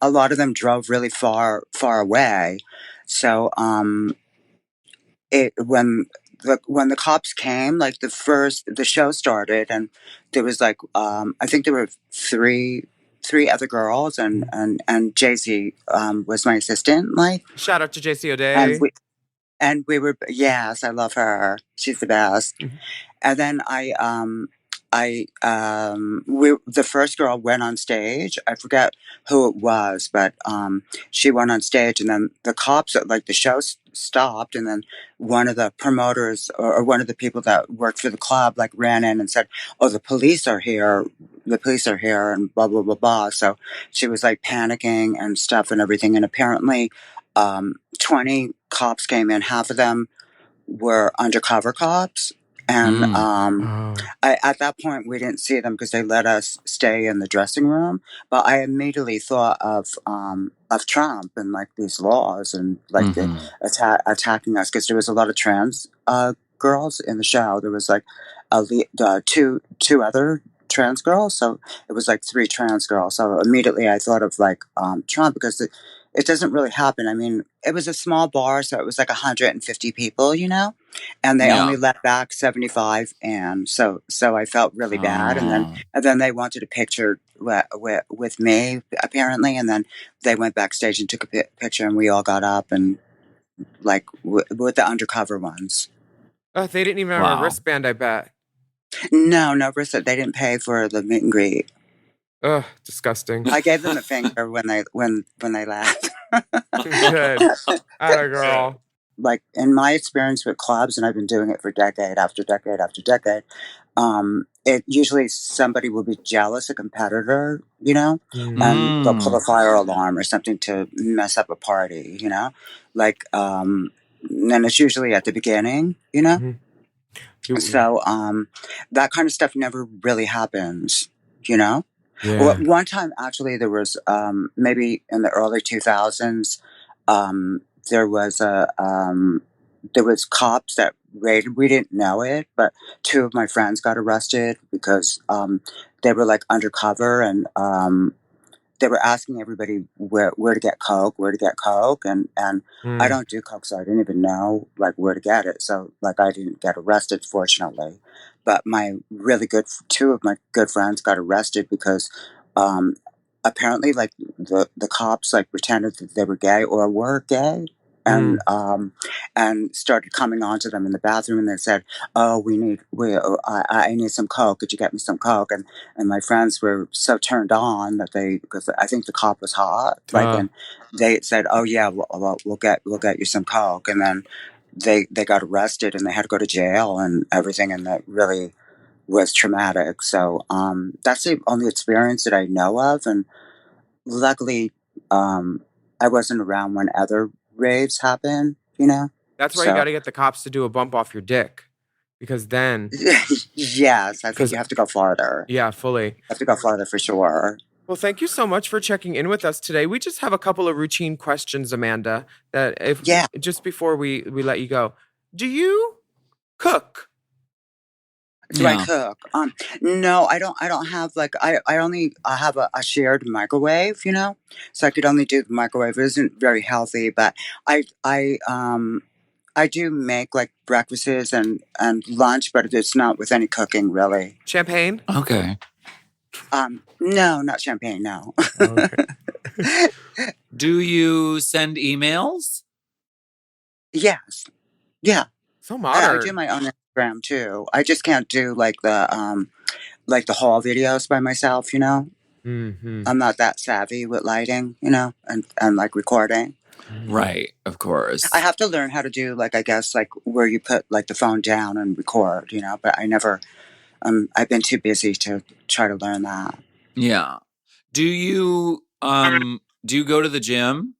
Speaker 7: lot of them drove really far away. So, when the cops came, like the show started, and there was like, I think there were three other girls, and JC was my assistant. Like,
Speaker 1: shout out to JC O'Day.
Speaker 7: And we were, yes, I love her. She's the best. Mm-hmm. And then the first girl went on stage. I forget who it was, but she went on stage, and then the cops, like the show stopped, and then one of the promoters or one of the people that worked for the club like ran in and said, "Oh, the police are here, and blah blah blah blah." So she was like panicking and stuff and everything, and apparently 20 cops came in. Half of them were undercover cops. And at that point, we didn't see them because they let us stay in the dressing room. But I immediately thought of Trump and like these laws and like the attacking us, because there was a lot of trans girls in the show. There was like two other trans girls, so it was like 3 trans girls. So immediately I thought of like Trump, because it doesn't really happen. I mean, it was a small bar, so it was like 150 people, and they only let back 75, and so I felt really bad. And then they wanted a picture with me apparently, and then they went backstage and took a picture, and we all got up and like with the undercover ones.
Speaker 1: Oh, they didn't even have a wristband, I bet.
Speaker 7: No wristband. They didn't pay for the meet and greet.
Speaker 1: Ugh, disgusting.
Speaker 7: I gave them the finger when they laughed.
Speaker 1: Good. Atta girl.
Speaker 7: Like in my experience with clubs, and I've been doing it for decade after decade after decade, it usually somebody will be jealous, a competitor, and they'll pull a fire alarm or something to mess up a party, like, and it's usually at the beginning, So that kind of stuff never really happens, Yeah. Well, one time, actually, there was maybe in the early 2000s. There was cops that raided. We didn't know it, but 2 of my friends got arrested because they were like undercover, and they were asking everybody where to get coke, and I don't do coke, so I didn't even know like where to get it. So like I didn't get arrested, fortunately. But my really good 2 of my good friends got arrested because apparently like the cops like pretended that they were gay or were gay. And started coming on to them in the bathroom, and they said, "Oh, I need some coke. Could you get me some coke?" And my friends were so turned on that because I think the cop was hot, and they said, "Oh yeah, we'll get you some coke." And then they got arrested, and they had to go to jail and everything, and that really was traumatic. So that's the only experience that I know of, and luckily I wasn't around when other raves happen,
Speaker 1: That's why you got to get the cops to do a bump off your dick. Because then,
Speaker 7: Yes, I think you have to go farther.
Speaker 1: Yeah, fully.
Speaker 7: You have to go farther for sure.
Speaker 1: Well, thank you so much for checking in with us today. We just have a couple of routine questions, Amanda, that just before we let you go. Do you cook?
Speaker 7: Do I cook? No, I don't. I don't have like I only have a shared microwave, so I could only do the microwave. It isn't very healthy, but I do make like breakfasts and lunch, but it's not with any cooking really.
Speaker 1: Champagne?
Speaker 2: Okay.
Speaker 7: No, not champagne. No.
Speaker 1: Okay.
Speaker 2: Do you send emails?
Speaker 7: Yes. Yeah.
Speaker 1: So modern.
Speaker 7: I do my own Instagram too. I just can't do like the haul videos by myself.
Speaker 1: Mm-hmm.
Speaker 7: I'm not that savvy with lighting, and like recording.
Speaker 2: Right, of course.
Speaker 7: I have to learn how to do like I guess like where you put like the phone down and record, but I never. I've been too busy to try to learn that.
Speaker 2: Yeah. Do you go to the gym?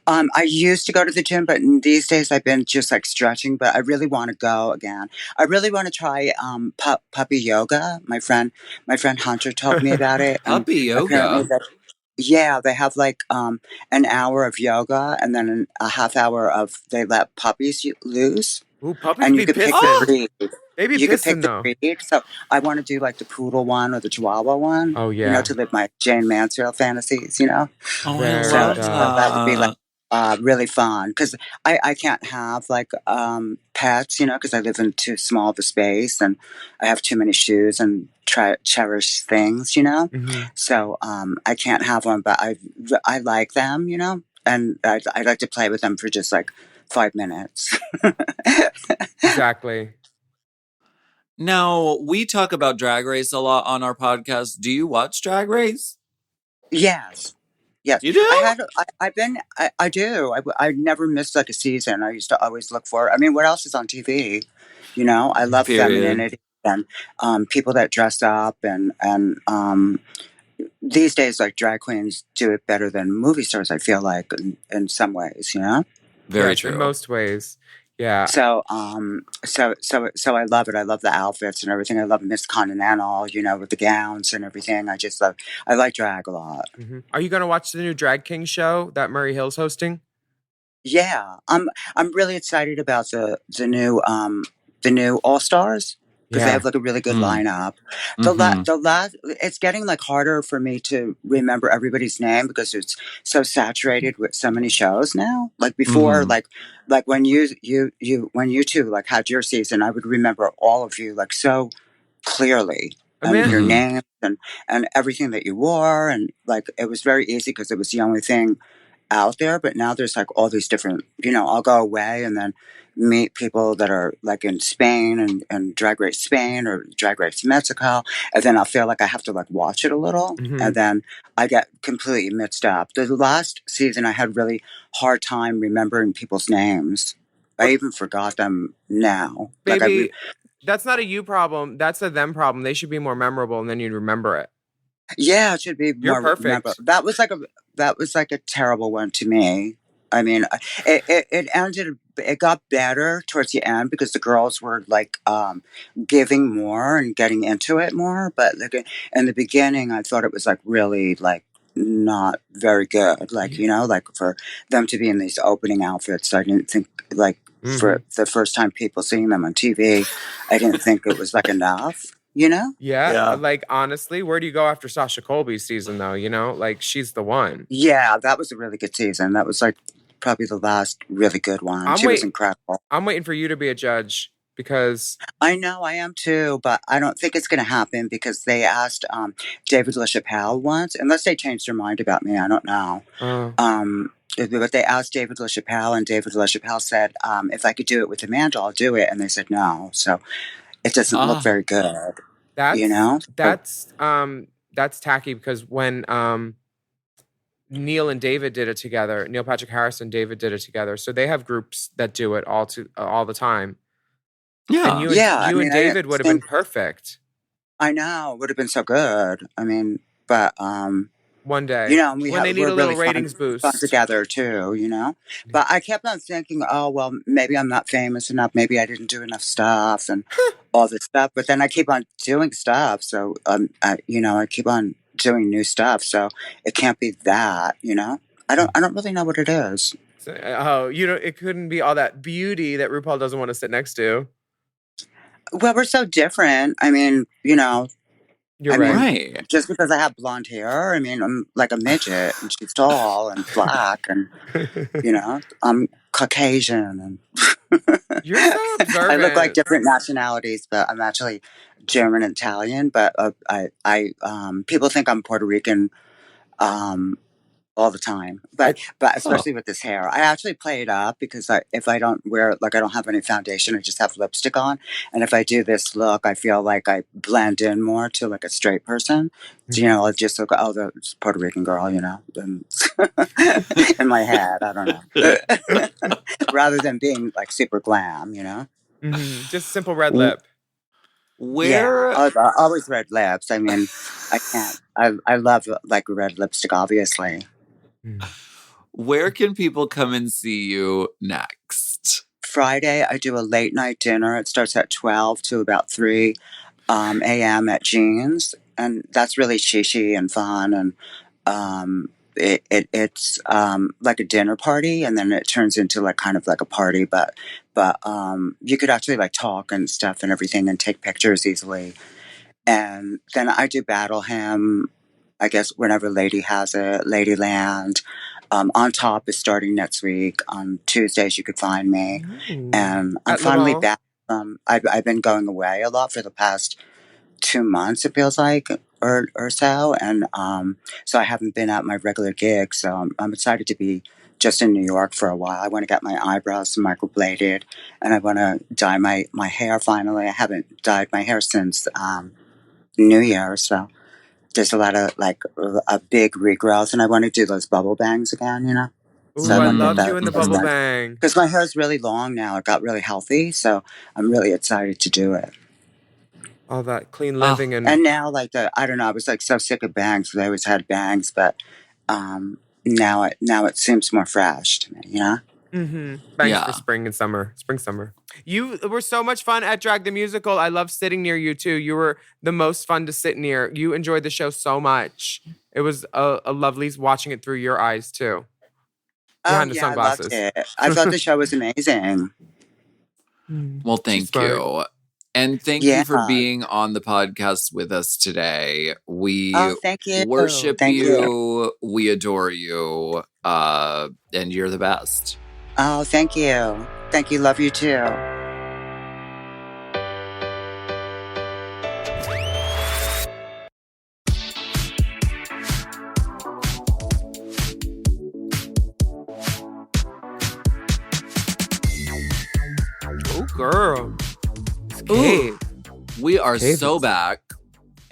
Speaker 7: I used to go to the gym, but these days I've been just like stretching, but I really want to go again. I really want to try puppy yoga. My friend Hunter told me about it.
Speaker 2: Puppy yoga?
Speaker 7: Yeah, they have like an hour of yoga and then a half hour of they let puppies loose.
Speaker 1: Ooh, puppies
Speaker 7: and
Speaker 1: be
Speaker 7: you can pick
Speaker 1: pissing.
Speaker 7: the breed.
Speaker 1: You
Speaker 7: can pick the breed. So I want to do like the poodle one or the chihuahua one.
Speaker 1: Oh yeah.
Speaker 7: To live my Jane Mansfield fantasies.
Speaker 2: Oh, I love
Speaker 7: that would be like really fun because I can't have like pets, because I live in too small of a space and I have too many shoes and cherish things,
Speaker 1: Mm-hmm.
Speaker 7: So I can't have one, but I like them, and I like to play with them for just like 5 minutes.
Speaker 1: Exactly.
Speaker 2: Now, we talk about Drag Race a lot on our podcast. Do you watch Drag Race?
Speaker 7: Yes. Yes.
Speaker 2: You do?
Speaker 7: I do. I never missed like a season. I used to always look for it. I mean, what else is on TV? I love femininity and people that dress up and these days, like drag queens do it better than movie stars, I feel like in some ways,
Speaker 2: Very true.
Speaker 1: In most ways. Yeah.
Speaker 7: So I love it. I love the outfits and everything. I love Miss Continental, with the gowns and everything. I like drag a lot.
Speaker 1: Mm-hmm. Are you going to watch the new Drag King show that Murray Hill's hosting?
Speaker 7: Yeah, I'm really excited about the new All Stars because they have like a really good lineup. The last it's getting like harder for me to remember everybody's name because it's so saturated with so many shows now. Like before, like when you two like had your season, I would remember all of you like so clearly. And your names and everything that you wore and like it was very easy because it was the only thing out there, but now there's like all these different, I'll go away and then meet people that are like in Spain and Drag Race Spain or Drag Race Mexico, and then I'll feel like I have to like watch it a little, and then I get completely mixed up. The last season I had really hard time remembering people's names. I even forgot them now.
Speaker 1: Baby, that's not a you problem. That's a them problem. They should be more memorable, and then you'd remember it.
Speaker 7: Yeah, it should be.
Speaker 1: You're
Speaker 7: more
Speaker 1: perfect.
Speaker 7: Memorable. That was like a terrible one to me. I mean, it ended. It got better towards the end because the girls were like giving more and getting into it more. But like in the beginning, I thought it was like really like not very good. Like like for them to be in these opening outfits, I didn't think like for the first time people seeing them on TV, I didn't think it was like enough.
Speaker 1: Yeah. Like honestly, where do you go after Sasha Colby's season though? Like she's the one.
Speaker 7: Yeah, that was a really good season. That was like probably the last really good one. She was incredible.
Speaker 1: I'm waiting for you to be a judge because
Speaker 7: I know I am too, but I don't think it's going to happen because they asked David LaChapelle once, unless they changed their mind about me. I don't know. But they asked David LaChapelle, and David LaChapelle said, "If I could do it with Amanda, I'll do it." And they said no. So. It doesn't look very good.
Speaker 1: That's tacky because when Neil and David did it together, Neil Patrick Harris and David did it together. So they have groups that do it all the time.
Speaker 2: Yeah,
Speaker 1: and you and David would have been perfect.
Speaker 7: I know, it would have been so good. I mean, but
Speaker 1: One day.
Speaker 7: You know, and
Speaker 1: when they need
Speaker 7: we're
Speaker 1: a little
Speaker 7: really
Speaker 1: ratings
Speaker 7: fun
Speaker 1: boost.
Speaker 7: together too, you know? But I kept on thinking, oh, well, maybe I'm not famous enough. Maybe I didn't do enough stuff and all this stuff. But then I keep on doing stuff. So, I keep on doing new stuff. So it can't be that, you know? I don't really know what it is.
Speaker 1: So, it couldn't be all that beauty that RuPaul doesn't want to sit next to.
Speaker 7: Well, we're so different. I mean, you know,
Speaker 1: You're right.
Speaker 7: Just because I have blonde hair, I mean, I'm like a midget, and she's tall and black, and you know, I'm Caucasian, and
Speaker 1: You're so observant.
Speaker 7: I look like different nationalities, but I'm actually German and Italian. But people think I'm Puerto Rican. All the time, but especially with this hair, I actually play it up because if I don't wear, like, I don't have any foundation, I just have lipstick on, and if I do this look, I feel like I blend in more to like a straight person. So, you know, I just look, oh, the Puerto Rican girl, you know, in my head, I don't know, rather than being like super glam, you know,
Speaker 1: just simple red lip.
Speaker 7: Always red lips. I mean, I can't. I love like red lipstick, obviously.
Speaker 2: Where can people come and see you next?
Speaker 7: Friday, I do a late night dinner. It starts at 12 to about 3 a.m. at Jean's. And that's really shishi and fun. And it's like a dinner party. And then it turns into like kind of like a party. But you could actually like talk and stuff and everything and take pictures easily. And then I do Battle Hymn, I guess, whenever Lady has it, Ladyland. On Top is starting next week. On Tuesdays, you could find me. And I'm finally back. I've been going away a lot for the past 2 months, it feels like, or so. And so I haven't been at my regular gig. So I'm excited to be just in New York for a while. I want to get my eyebrows microbladed. And I want to dye my hair finally. I haven't dyed my hair since New Year. So there's a lot of like a big regrowth, and I want to do those bubble bangs again, you know?
Speaker 1: Ooh, I love doing the bubble bang.
Speaker 7: Because my hair is really long now. It got really healthy, so I'm really excited to do it.
Speaker 1: All that clean living.
Speaker 7: And now, like, I don't know, I was like so sick of bangs because I always had bangs, but now it seems more fresh to me, you know?
Speaker 1: Bangs for spring and summer. Spring, summer. You were so much fun at Drag the Musical. I love sitting near you too. You were the most fun to sit near. You enjoyed the show so much. It was a lovely watching it through your eyes too. Behind the sunglasses.
Speaker 7: I loved it. I thought the show was amazing.
Speaker 2: Well, thank you. And thank you for being on the podcast with us today. We
Speaker 7: thank you.
Speaker 2: worship you. We adore you. And you're the best.
Speaker 7: Oh, thank you. Thank you. Love you too.
Speaker 1: Oh, girl.
Speaker 2: Ooh, we are so back.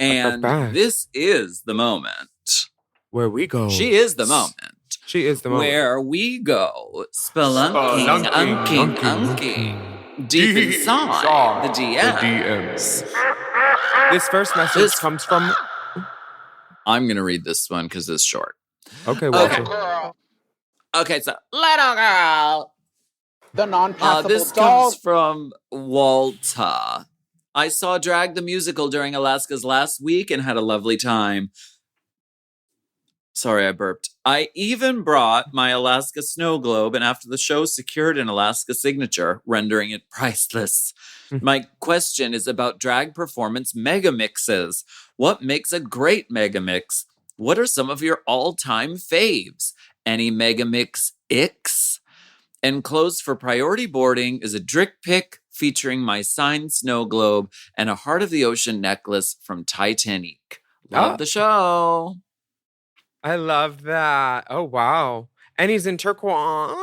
Speaker 2: And this is the moment.
Speaker 1: Where we go.
Speaker 2: She is the moment.
Speaker 1: She is the moment.
Speaker 2: Where we go spelunking, unking, deep inside the DMs.
Speaker 1: This first message comes from...
Speaker 2: I'm going to read this one because it's short.
Speaker 1: Okay, Walter.
Speaker 2: Okay, so little girl.
Speaker 8: The non-passable
Speaker 2: this comes from Walter. I saw Drag the Musical during Alaska's last week and had a lovely time. Sorry, I burped. I even brought my Alaska snow globe and after the show secured an Alaska signature, rendering it priceless. My question is about drag performance mega mixes. What makes a great mega mix? What are some of your all-time faves? Any mega mix icks? Enclosed for priority boarding is a Drick pick featuring my signed snow globe and a Heart of the Ocean necklace from Titanic. Love the show.
Speaker 1: I love that. Oh, wow. And he's in turquoise.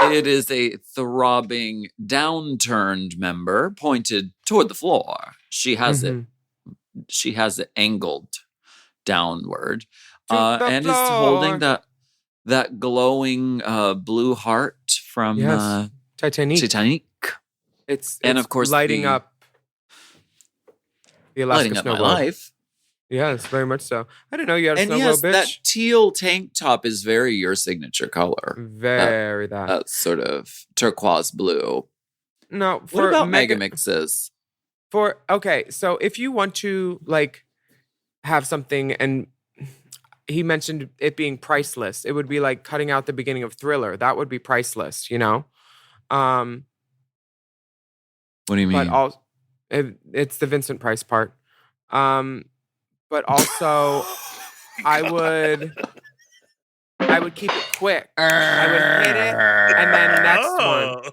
Speaker 2: It is a throbbing, downturned member pointed toward the floor. She has it. She has it angled downward. And is holding that glowing blue heart from Titanic.
Speaker 1: It's
Speaker 2: of course
Speaker 1: lighting up the Alaska
Speaker 2: lighting up my
Speaker 1: snow globe.
Speaker 2: life.
Speaker 1: Yes, very much so. I didn't know you had a
Speaker 2: And
Speaker 1: snow
Speaker 2: yes,
Speaker 1: globe,
Speaker 2: that
Speaker 1: bitch.
Speaker 2: teal tank top is very your signature color.
Speaker 1: Very that.
Speaker 2: That sort of turquoise blue.
Speaker 1: No,
Speaker 2: What
Speaker 1: for
Speaker 2: about mega mixes?
Speaker 1: Okay, so if you want to like have something, and he mentioned it being priceless, it would be like cutting out the beginning of Thriller. That would be priceless, you know.
Speaker 2: What do you mean?
Speaker 1: But it's the Vincent Price part. But also, I would keep it quick. I would hit it, and then next one.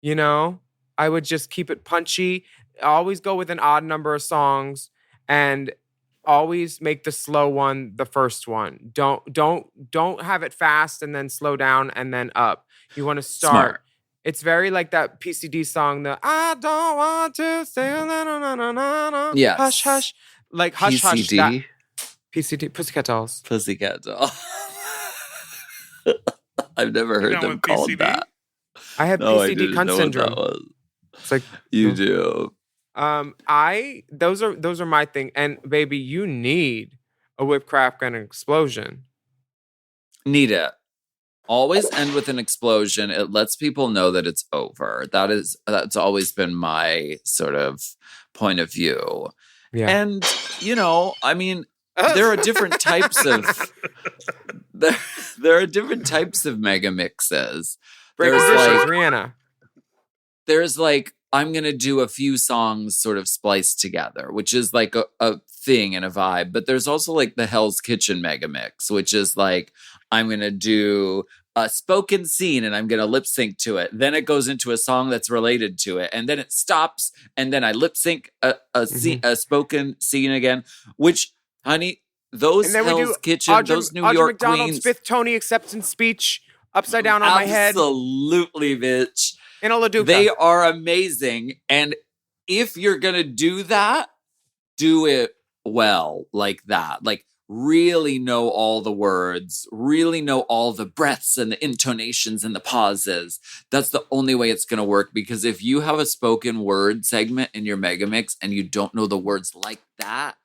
Speaker 1: You know, I would just keep it punchy. Always go with an odd number of songs, and always make the slow one the first one. Don't have it fast and then slow down and then up. You want to start.
Speaker 2: Smart.
Speaker 1: It's very like that PCD song, the I don't want to say na na na na na.
Speaker 2: Yes.
Speaker 1: Hush hush. Like hush hush.
Speaker 2: PCD?
Speaker 1: PCD, Pussycat Dolls.
Speaker 2: Pussycat Doll. I've never heard them called
Speaker 3: PCD?
Speaker 2: that.
Speaker 1: I have
Speaker 2: No, I
Speaker 1: PCD
Speaker 2: didn't
Speaker 1: cunt
Speaker 2: know what
Speaker 1: syndrome.
Speaker 2: that was.
Speaker 1: It's like
Speaker 2: You do.
Speaker 1: Those are my thing. And baby, you need a whip crack and an explosion.
Speaker 2: Need it. Always end with an explosion. It lets people know that it's over. That's always been my sort of point of view.
Speaker 1: Yeah.
Speaker 2: And I mean, there are different types of there are different types of mega mixes.
Speaker 1: Breaking
Speaker 2: There's
Speaker 1: dishes,
Speaker 2: like
Speaker 1: Rihanna.
Speaker 2: there's like I'm gonna do a few songs sort of spliced together, which is like a thing and a vibe. But there's also like the Hell's Kitchen mega mix, which is like I'm gonna do a spoken scene and I'm gonna lip sync to it. Then it goes into a song that's related to it, and then it stops, and then I lip sync a spoken scene again. Which, honey, those
Speaker 1: And then we do
Speaker 2: Hell's Kitchen, those New
Speaker 1: Audra
Speaker 2: York
Speaker 1: McDonald's
Speaker 2: queens,
Speaker 1: fifth Tony acceptance speech, upside down on my head.
Speaker 2: absolutely, bitch.
Speaker 1: In a LaDuca.
Speaker 2: They are amazing. And if you're going to do that, do it well like that. Like, really know all the words, really know all the breaths and the intonations and the pauses. That's the only way it's going to work. Because if you have a spoken word segment in your mega mix and you don't know the words like that,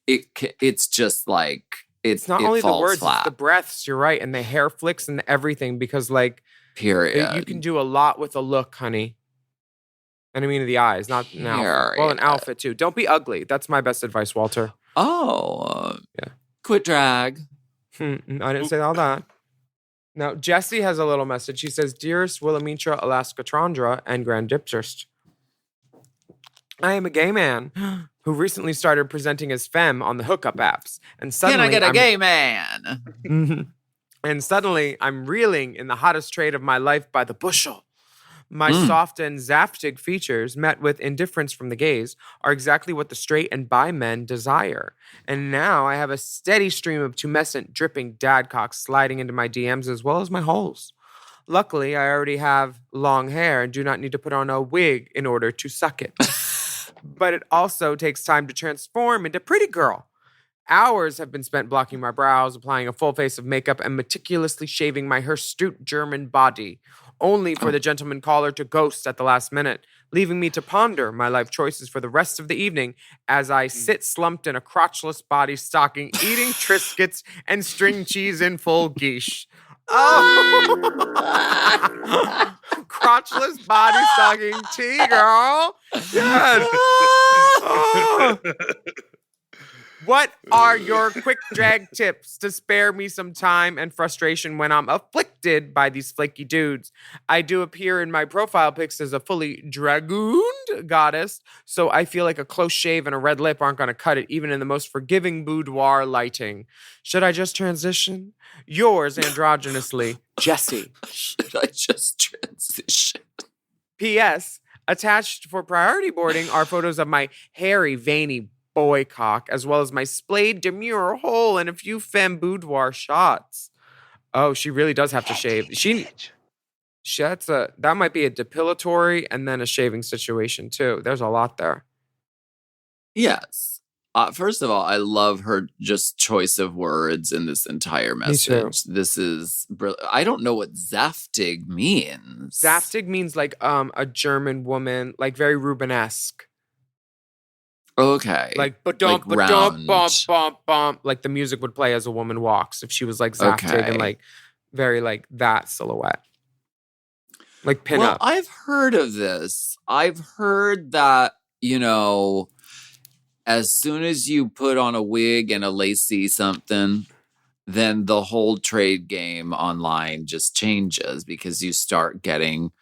Speaker 2: it's just like,
Speaker 1: it's not only the words,
Speaker 2: flat.
Speaker 1: it's the breaths. You're right. And the hair flicks and everything. Because like,
Speaker 2: period.
Speaker 1: you can do a lot with a look, honey. And I mean the eyes, not an outfit. Well, an outfit too. Don't be ugly. That's my best advice, Walter.
Speaker 2: Oh.
Speaker 1: Yeah.
Speaker 2: Quit drag.
Speaker 1: I didn't say all that. Now, Jessie has a little message. She says, Dearest Willamitra, Alaska Trandra, and Grand Dipsterst. I am a gay man who recently started presenting as femme on the hookup apps. And suddenly
Speaker 2: Can I get a gay man?
Speaker 1: And suddenly I'm reeling in the hottest trade of my life by the bushel. My soft and zaftig features, met with indifference from the gays, are exactly what the straight and bi men desire. And now I have a steady stream of tumescent, dripping dad cocks sliding into my DMs as well as my holes. Luckily, I already have long hair and do not need to put on a wig in order to suck it. But it also takes time to transform into pretty girl. Hours have been spent blocking my brows, applying a full face of makeup, and meticulously shaving my hirsute German body, only for the gentleman caller to ghost at the last minute, leaving me to ponder my life choices for the rest of the evening as I sit slumped in a crotchless body stocking, eating Triscuits and string cheese in full geesh. Oh! Crotchless body stocking tea, girl. Yes. Oh. What are your quick drag tips to spare me some time and frustration when I'm afflicted by these flaky dudes? I do appear in my profile pics as a fully dragooned goddess, so I feel like a close shave and a red lip aren't going to cut it, even in the most forgiving boudoir lighting. Should I just transition? Yours androgynously, Jessie.
Speaker 2: Should I just transition?
Speaker 1: P.S. Attached for priority boarding are photos of my hairy, veiny boy cock, as well as my splayed demure hole and a few femme boudoir shots. Oh, she really does have to shave. That might be a depilatory and then a shaving situation too. There's a lot there.
Speaker 2: Yes. First of all, I love her just choice of words in this entire message. This is brilliant. I don't know what Zaftig means.
Speaker 1: Zaftig means like a German woman, like very Rubenesque.
Speaker 2: Okay.
Speaker 1: Like,
Speaker 2: Like round.
Speaker 1: bump. Like the music would play as a woman walks if she was like Zaptig and like very like that silhouette. Like pin up.
Speaker 2: I've heard of this. I've heard that, as soon as you put on a wig and a lacy something, then the whole trade game online just changes because you start getting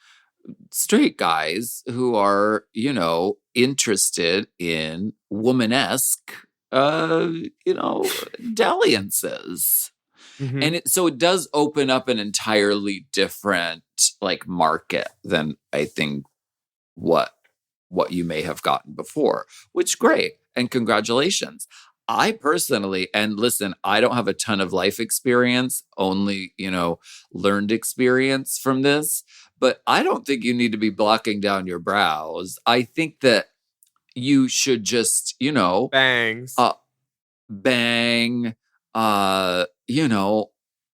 Speaker 2: straight guys who are, interested in womanesque, dalliances.
Speaker 1: Mhm.
Speaker 2: And so it does open up an entirely different like market than I think what you may have gotten before, which great. And congratulations. I personally, and listen, I don't have a ton of life experience, only, learned experience from this, but I don't think you need to be blocking down your brows. I think that you should just,
Speaker 1: Bangs.
Speaker 2: bang,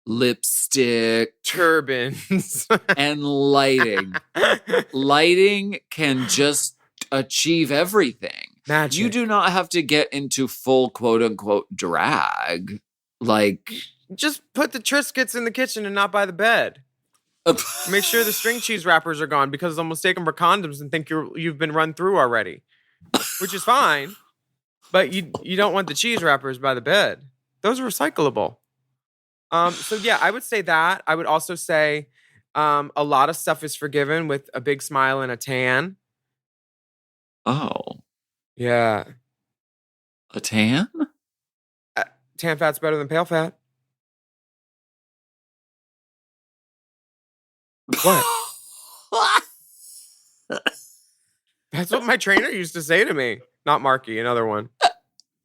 Speaker 2: lipstick,
Speaker 1: Turbans.
Speaker 2: and lighting. Lighting can just achieve everything.
Speaker 1: Magic.
Speaker 2: You do not have to get into full quote unquote drag. Like,
Speaker 1: just put the Triscuits in the kitchen and not by the bed. Make sure the string cheese wrappers are gone because they'll mistake them for condoms and think you've been run through already, which is fine. But you don't want the cheese wrappers by the bed. Those are recyclable. So yeah, I would say that. I would also say a lot of stuff is forgiven with a big smile and a tan.
Speaker 2: Oh.
Speaker 1: Yeah.
Speaker 2: A tan?
Speaker 1: Tan fat's better than pale fat. What? That's what my trainer used to say to me. Not Marky, another one.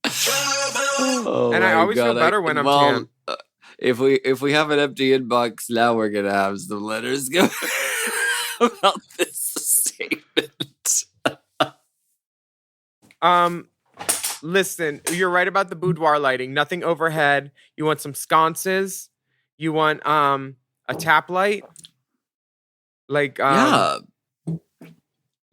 Speaker 1: And I always feel better when I'm tan.
Speaker 2: If we have an empty inbox now, we're gonna have some letters go about this statement.
Speaker 1: Listen, you're right about the boudoir lighting. Nothing overhead. You want some sconces. You want a tap light. Like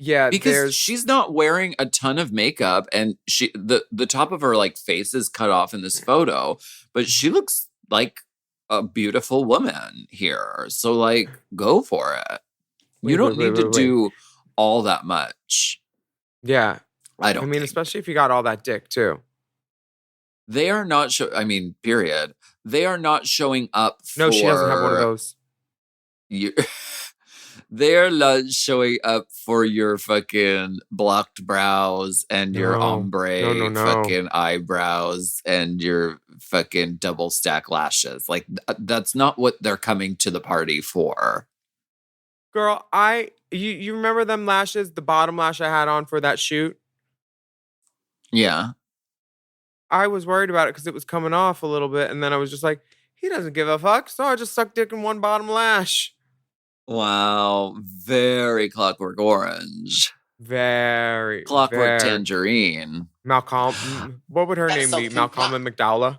Speaker 1: yeah,
Speaker 2: because she's not wearing a ton of makeup, and the top of her like face is cut off in this photo, but she looks like a beautiful woman here. So like, go for it. You don't need to do all that much.
Speaker 1: Yeah,
Speaker 2: I don't. I mean,
Speaker 1: especially if you got all that dick too.
Speaker 2: They are not. Period. They are not showing up.
Speaker 1: No, she doesn't have one of those.
Speaker 2: They're not showing up for your fucking blocked brows and your ombre fucking eyebrows and your fucking double stack lashes. Like, that's not what they're coming to the party for.
Speaker 1: Girl, you remember them lashes, the bottom lash I had on for that shoot?
Speaker 2: Yeah.
Speaker 1: I was worried about it because it was coming off a little bit, and then I was just like, he doesn't give a fuck, so I just sucked dick in one bottom lash.
Speaker 2: Wow, very Clockwork Orange.
Speaker 1: Very.
Speaker 2: Clockwork Tangerine.
Speaker 1: Malcolm. What would her name be? Malcolm and McDowell?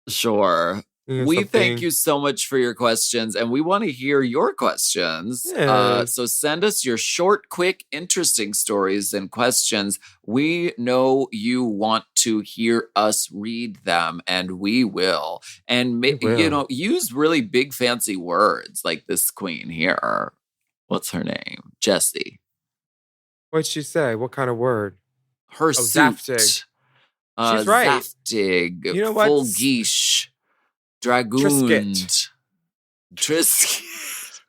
Speaker 2: Sure. We thank you so much for your questions, and we want to hear your questions.
Speaker 1: Yes.
Speaker 2: So send us your short, quick, interesting stories and questions. We know you want to hear us read them, and we will. And use really big, fancy words like this queen here. What's her name? Jessie.
Speaker 1: What'd she say? What kind of word?
Speaker 2: Her suit.
Speaker 1: Zaftig. She's right.
Speaker 2: Zaftig.
Speaker 1: You know what?
Speaker 2: Full geesh. Dragoon. Trisket.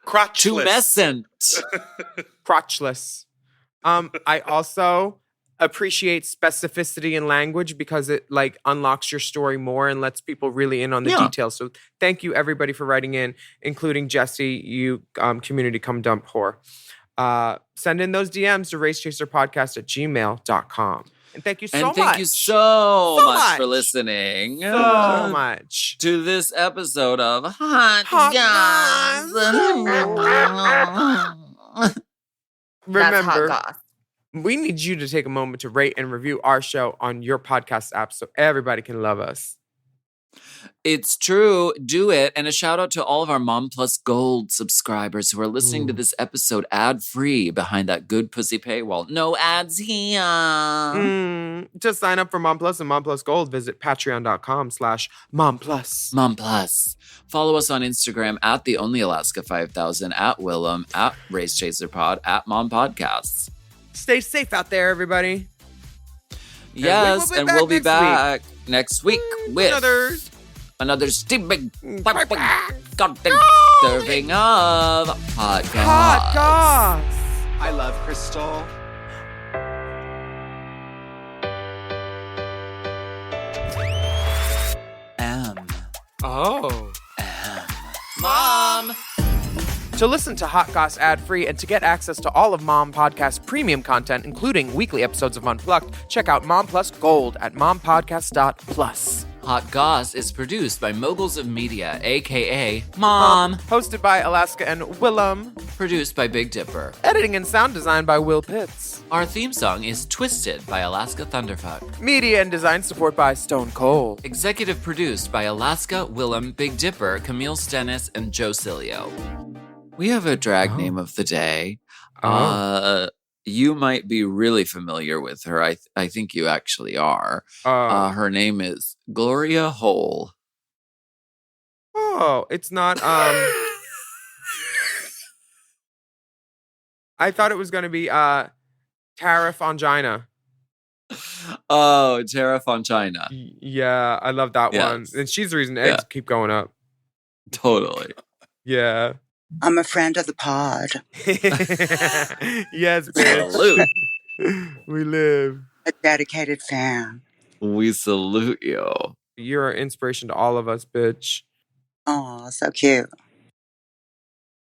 Speaker 3: Crotchless.
Speaker 2: Tumescent.
Speaker 1: Crotchless. I also appreciate specificity in language because it like unlocks your story more and lets people really in on the details. So thank you everybody for writing in, including Jessie, you community come dump whore. Send in those DMs to racechaserpodcast@gmail.com. And thank you so much.
Speaker 2: And thank you so much for listening.
Speaker 1: So much.
Speaker 2: To this episode of Hot Goss.
Speaker 1: Remember, we need you to take a moment to rate and review our show on your podcast app so everybody can love us.
Speaker 2: It's true. Do it. And a shout out to all of our Mom Plus Gold subscribers who are listening to this episode ad-free behind that good pussy paywall. No ads here.
Speaker 1: To sign up for Mom Plus and Mom Plus Gold, visit patreon.com/momplus.
Speaker 2: Mom Plus. Follow us on Instagram at The Only Alaska 5000, at Willam, at Race Chaser Pod, at Mom Podcasts.
Speaker 1: Stay safe out there, everybody.
Speaker 2: Yes, and we'll be back next week with another steaming goddamn serving of hot goss.
Speaker 1: Hot goss.
Speaker 3: I love Crystal.
Speaker 2: Mom!
Speaker 1: To listen to Hot Goss ad-free and to get access to all of Mom Podcast premium content, including weekly episodes of Unplugged, check out Mom Plus Gold at mompodcast.plus.
Speaker 2: Hot Goss is produced by Moguls of Media, a.k.a. Mom.
Speaker 1: Hosted by Alaska and Willam.
Speaker 2: Produced by Big Dipper.
Speaker 1: Editing and sound design by Will Pitts.
Speaker 2: Our theme song is Twisted by Alaska Thunderfuck.
Speaker 1: Media and design support by Stone Cold.
Speaker 2: Executive produced by Alaska, Willam, Big Dipper, Camille Stennis, and Joe Cilio. We have a drag name of the day. You might be really familiar with her. I think you actually are. Her name is Gloria Hole.
Speaker 1: Oh, it's not. I thought it was going to be Tara Fongina.
Speaker 2: Oh, Tara Fongina.
Speaker 1: Yeah, I love that one. And she's the reason eggs keep going up.
Speaker 2: Totally.
Speaker 1: Yeah.
Speaker 7: I'm a friend of the pod.
Speaker 1: Yes, bitch.
Speaker 2: Salute.
Speaker 1: We live.
Speaker 7: A dedicated fan.
Speaker 2: We salute you.
Speaker 1: You're an inspiration to all of us, bitch.
Speaker 7: Oh, so cute.